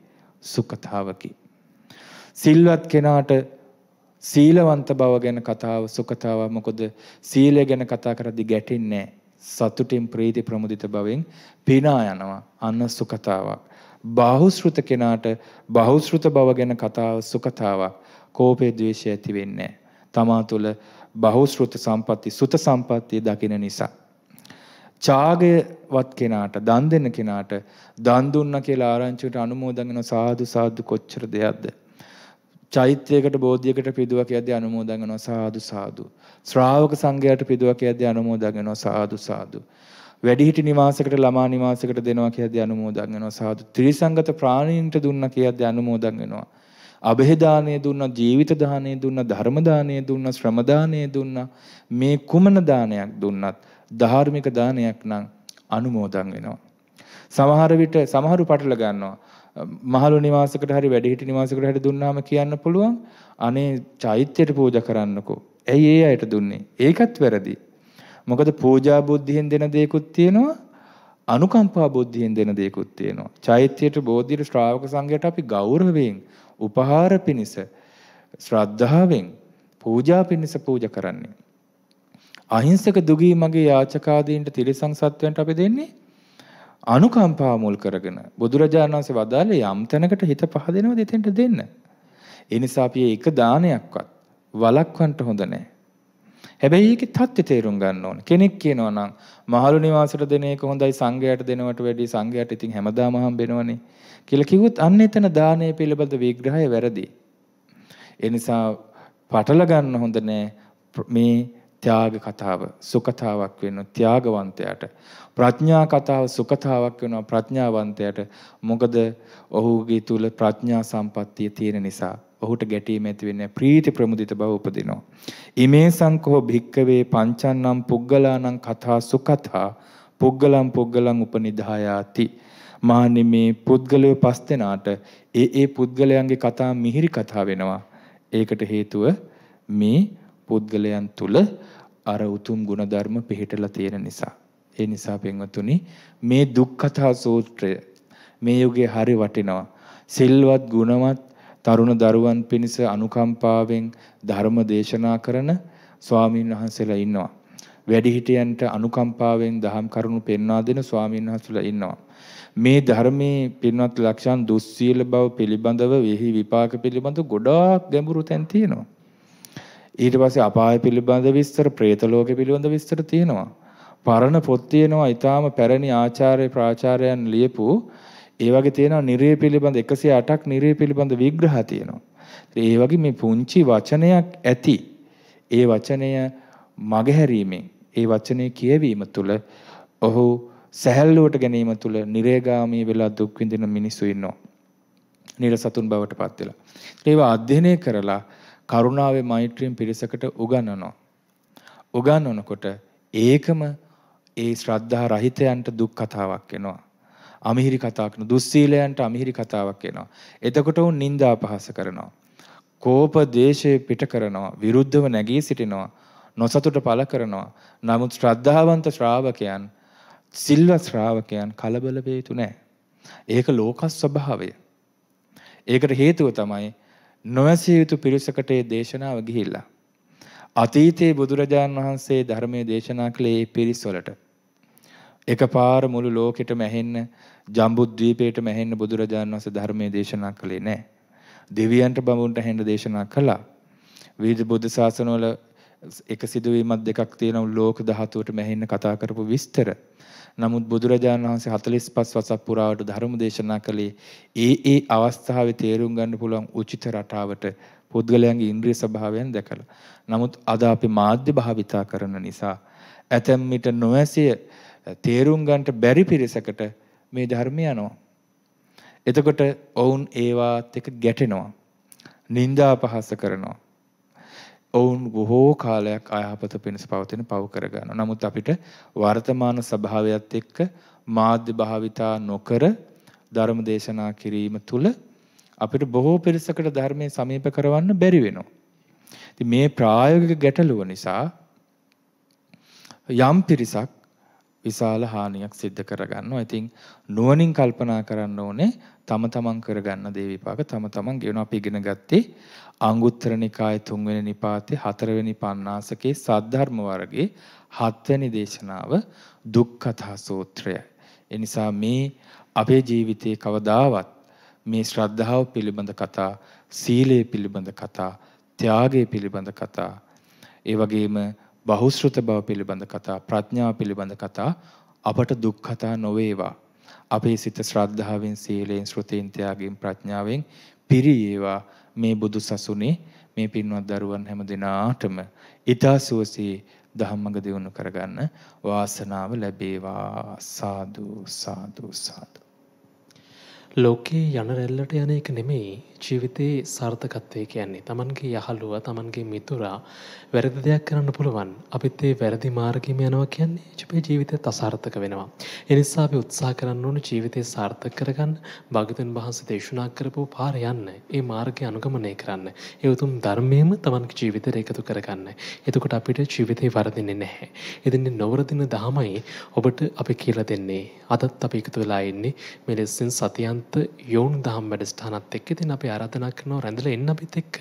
සුඛතාවකි. සිල්වත් කෙනාට සීලවන්ත බව ගැන කතාව සුඛතාව. මොකද සීලය ගැන කතා කරද්දී ගැටෙන්නේ නැහැ. සතුටින් ප්‍රීති ප්‍රමුදිත බවෙන් පිනා යනවා. අන්න සුඛතාවක්. බාහුශ්‍රුත කෙනාට බාහුශ්‍රුත බව ගැන කතාව සුඛතාවක්. කෝපේ, ද්වේෂය ඇති වෙන්නේ නැහැ. තමා තුළ බහුශ්‍රුත සම්පatti, සුත සම්පත්තිය දකින නිසා. ඡාගයවත් කෙනාට, දන් දෙන කෙනාට දන් දුන්නා කියලා ආරංචියට අනුමෝදන් වෙන සාදු සාදු කොච්චර දෙයක්ද? චෛත්‍යයකට, බෝධියකට පිදුවා කියද්දී අනුමෝදන් වෙනවා සාදු සාදු. ශ්‍රාවක සංඝයාට පිදුවා කියද්දී අනුමෝදන් වෙනවා සාදු සාදු. වැඩිහිටි නිවාසයකට, ළමා නිවාසයකට දෙනවා කියද්දී අනුමෝදන් වෙනවා සාදු. ත්‍රිසංගත ප්‍රාණීන්ට දුන්නා කියද්දී අනුමෝදන් වෙනවා. අභය දානය දුන්නා, ජීවිත දානය දුන්නා, ධර්ම දානය දුන්නා, ශ්‍රම දානය දුන්නා. මේ කුමන දානයක් දුන්නත් ධාර්මික දානයක් නම් අනුමෝදන් වෙනවා. සමහර විට සමහරු පටල ගන්නවා මහලු නිවාසයකට හරි වැඩිහිටි නිවාසයකට හරි දුන්නාම කියන්න පුළුවන් අනේ චෛත්‍යයට පූජා කරන්නකෝ. ඇයි ඒ අයට දුන්නේ? ඒකත් වැරදි. මොකද පූජා බුද්ධියෙන් දෙන දේකුත් තියෙනවා, අනුකම්පා බුද්ධියෙන් දෙන දේකුත් තියෙනවා. චෛත්‍යයට බෝධියට ශ්‍රාවක සංඝයට අපි ගෞරවයෙන්, උපහාර පිණිස, ශ්‍රද්ධාවෙන්, පූජා පිණිස පූජා කරන්නේ. අහිංසක දුගී මගේ යාචකාදීන්ට තිරිසන් සත්වයන්ට අපි දෙන්නේ අනුකම්පා මුල් කරගෙන. බුදුරජාණන් වහන්සේ වදාළේ යම් තැනකට හිත පහදිනවද එතෙන්ට දෙන්න. ඒ නිසා අපි එක දානයක්වත් වළක්වන්න හොඳ නැහැ. හැබැයි ඒකේ தත්ත්වය තේරුම් ගන්න ඕනේ. කෙනෙක් කියනවා නම් මහලු නිවාසයට දෙන එක හොඳයි සංඝයාට දෙනවට වැඩිය සංඝයාට ඉතින් හැමදාම හම්බෙනවනේ කියලා කිව්වොත් අන්න එතන දානය පිළිබඳ විග්‍රහය වැරදි. ඒ නිසා පටල ගන්න හොඳ නැහැ. මේ ත්‍යාග කතාව සුඛතාවක් වෙනවා ත්‍යාගවන්තයාට. ප්‍රඥා කතාව සුඛතාවක් වෙනවා ප්‍රඥාවන්තයාට. මොකද ඔහුගේ තුල ප්‍රඥා සම්පත්තිය තියෙන නිසා ඔහුට ගැටීම ඇති වෙන්නේ ප්‍රීති ප්‍රමුදිත බව උපදිනවා. ඉමේ සංකෝ භික්කවේ පංචන්නම් පුග්ගලානම් කතා සුඛතා පුග්ගලම් පුග්ගලම් උපනිදායාති. මාන්නේ මේ පුද්ගලයෝ පස් දෙනාට ඒ පුද්ගලයන්ගේ කතා මිහිරි කතා වෙනවා. ඒකට හේතුව මේ පුද්ගලයන් තුල අර උතුම් ගුණධර්ම පිහිටලා තියෙන නිසා. ඒ නිසා පින්වතුනි මේ දුක්ඛතා සූත්‍රය මේ යුගයේ හරි වටිනවා. සිල්වත් ගුණවත් තරුණ දරුවන් පිණිස අනුකම්පාවෙන් ධර්ම දේශනා කරන ස්වාමීන් වහන්සේලා ඉන්නවා. වැඩිහිටියන්ට අනුකම්පාවෙන් දහම් කරුණු පෙන්වා දෙන ස්වාමීන් වහන්සේලා ඉන්නවා. මේ ධර්මයේ පින්වත් ලක්ෂණ දුස්සීල බව පිළිබඳව වෙහි විපාක පිළිබඳව ගොඩාක් ගැඹුරු තැන් තියෙනවා. ඊට පස්සේ අපාය පිළිබඳ විස්තර, പ്രേත ලෝකෙ පිළිබඳ විස්තර තියෙනවා. පරණ පොත් තියෙනවා, ඊටාම පැරණි ආචාර්ය ප්‍රාචාර්යයන් ලියපු ඒ වගේ තියෙනවා නිරය පිළිබඳ 108ක් නිරය පිළිබඳ විග්‍රහ තියෙනවා. ඒ වගේ මේ පුංචි වචනයක් ඇති. ඒ වචනය මගහැරීමෙන්, ඒ වචනේ කියවීම තුළ ඔහු සැහැල්ලුවට ගැනීම තුළ නිරේගාමී වෙලා දුක් විඳින මිනිස්සු ඉන්නවා. නිරසතුන් බවට පත් වෙලා. ඒවා අධ්‍යයනය කරලා කරුණාවේ මෛත්‍රියෙන් පිරිසකට උගන්වනවා. උගන්වනකොට ඒකම ඒ ශ්‍රද්ධා රහිතයන්ට දුක් කතාවක් වෙනවා. අමිහිරි කතාවක් වෙනවා. දුස්සීලයන්ට අමිහිරි කතාවක් වෙනවා. එතකොට උන් නිନ୍ଦා අපහාස කරනවා. කෝප දේශේ පිට කරනවා. විරුද්ධව නැගී සිටිනවා. නොසතුට පළ කරනවා. නමුත් ශ්‍රද්ධාවන්ත ශ්‍රාවකයන්, සිල්වත් ශ්‍රාවකයන් කලබල වේ යුතු නැහැ. ඒක ලෝක ස්වභාවය. ඒකට හේතුව තමයි නොඇසිය යුතු පිරිසකට ඒ දේශනාව ගිහිල්ලා. අතීතයේ බුදුරජාණන් වහන්සේ ධර්මයේ දේශනා කළේ ඒ පිරිස් වලට. එකපාර මුළු ලෝකෙටම ඇහෙන්න, ජම්බුද්වීපයටම ඇහෙන්න බුදුරජාණන් වහන්සේ ධර්මයේ දේශනා කළේ නැහැ. දෙවියන්ට බඹුන්ට ඇහෙන්න දේශනා කළා. විවිධ බුද්ධ ශාසනවල එක සිදුවීමක් දෙකක් තියෙනවා ලෝක ධාතුවටම ඇහෙන්න කතා කරපු විස්තර. නමුත් බුදුරජාණන් වහන්සේ 45 වසක් පුරාවට ධර්ම දේශනා කළේ ඒ අවස්ථාවේ තේරුම් ගන්න පුළුවන් උචිත රටාවට පුද්ගලයන්ගේ ඉන්ද්‍රිය ස්වභාවයන් දැකලා. නමුත් අද අපි මාධ්‍ය භාවිතා කරන නිසා ඇතැම් විට නොඇසිය තේරුම් ගන්නට බැරි පිරිසකට මේ ධර්මය යනවා. එතකොට ඔවුන් ඒවාත් එක්ක ගැටෙනවා. නිନ୍ଦා අපහාස කරනවා. ඔවුන් බොහෝ කාලයක් අයහපත පිණිස පවතින පව කර ගන්නවා. නමුත් අපිට වර්තමාන ස්වභාවයත් එක්ක මාධ්‍ය භාවිතා නොකර ධර්ම දේශනා කිරීම තුළ අපිට බොහෝ පිරිසකට ධර්මයේ සමීප කරවන්න බැරි වෙනවා. ඉතින් මේ ප්‍රායෝගික ගැටලුව නිසා යම් පිරිසක් විශාල හානියක් සිද්ධ කරගන්නවා. ඉතින් නුවණින් කල්පනා කරන්න ඕනේ තම තමන් කරගන්න දේ විපාක තම තමන් ගෙවන. අපි ඉගෙන ගත්තේ අංගුත්තර නිකායේ 3 වෙනි නිපාතේ 4 වෙනි පඤ්ඤාසකේ සද්ධර්ම වර්ගයේ 7 වෙනි දේශනාව දුක්ඛතා සූත්‍රය. ඒ නිසා මේ අපේ ජීවිතයේ කවදාවත් මේ ශ්‍රද්ධාව පිළිබඳ කතා, සීලය පිළිබඳ කතා, ත්‍යාගය පිළිබඳ කතා, ඒ වගේම බහුශ්‍රත බව පිළිබඳ කතා, ප්‍රඥාව පිළිබඳ කතා අපට දුක් කතා නොවේවා. අපේ සිත ශ්‍රද්ධාවෙන්, සීලයෙන්, ශ්‍රුතියෙන්, ත්‍යාගයෙන්, ප්‍රඥාවෙන් පිරියේවා. මේ බුදු සසුනේ මේ පින්වත් දරුවන් හැම දිනාටම ඊතා සුවසේ ධම්මග දියුණු කරගන්න වාසනාව ලැබේවා. සාදු සාදු සාදු. ලෝකයේ යන රැල්ලට යන එක නෙමෙයි ජීවිතේ සාර්ථකත්වය කියන්නේ. Tamanගේ යහළුවා, Tamanගේ මිතුරා වැරදි දෙයක් කරන්න පුළුවන්. අපිත් ඒ වැරදි මාර්ගෙම යනවා කියන්නේ අපේ ජීවිතයත් අසාර්ථක වෙනවා. ඒ නිසා අපි උත්සාහ කරන්න ඕන ජීවිතේ සාර්ථක කරගන්න, භාග්‍යවතුන් වහන්සේ දේශනා කරපු පාර යන්න, ඒ මාර්ගය අනුගමනය කරන්න. ඒ උතුම් ධර්මයේම Tamanගේ ජීවිතයට එකතු කරගන්න. එතකොට අපිට ජීවිතේ වරදින්නේ නැහැ. ඉතින් නොවරදින දහමයි ඔබට අපි කියලා දෙන්නේ. අදත් අපි එකතු වෙලා ඉන්නේ මේ ලෙසින් සතියන්ත යෝන් දහම් වැඩසටහනත් එක්ක. ඉතින් අපි ආරාධනා කරනවා රැඳලා එන්න අපිත් එක්ක.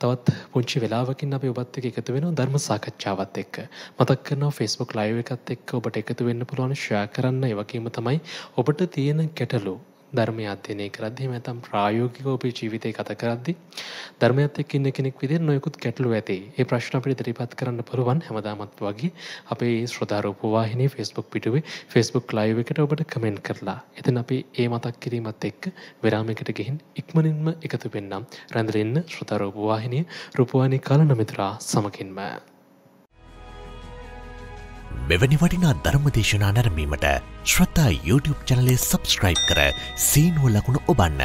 තවත් පුංචි වෙලාවකින් අපි ඔබත් එක්ක එකතු වෙනවා ධර්ම සාකච්ඡාවත් එක්ක. මතක් කරනවා Facebook live එකත් එක්ක ඔබට එකතු වෙන්න පුළුවන්, ෂෙයා කරන්න. ඒ වගේම තමයි ඔබට තියෙන ගැටලු ධර්මය අධ්‍යයනය කරද්දී එහෙම නැත්නම් ප්‍රායෝගිකව ඔබේ ජීවිතේ ගත කරද්දී ධර්මයත් එක්ක ඉන්න කෙනෙක් විදිහට නොයෙකුත් ගැටලු ඇති. ඒ ප්‍රශ්න අපිට ඉදිරිපත් කරන්න පුළුවන් හැමදාමත් වගේ අපේ ශ්‍රෝතා රූප වාහිනියේ Facebook පිටුවේ Facebook live එකට ඔබට කමෙන්ට් කරලා. එතන අපි ඒ මතක් කිරීමත් එක්ක විරාමයකට ගිහින් ඉක්මනින්ම එකතු වෙන්නම්. රැඳලා ඉන්න ශ්‍රෝතා රූප වාහිනියේ රූපවාහිනී කාලන මිතුරා සමගින්ම. මෙවැනි වටිනා ධර්ම දේශනා නැරඹීමට ශ්‍රද්ධා YouTube චැනලය සබ්ස්ක්‍රයිබ් කර සීනුව ලකුණ ඔබන්න.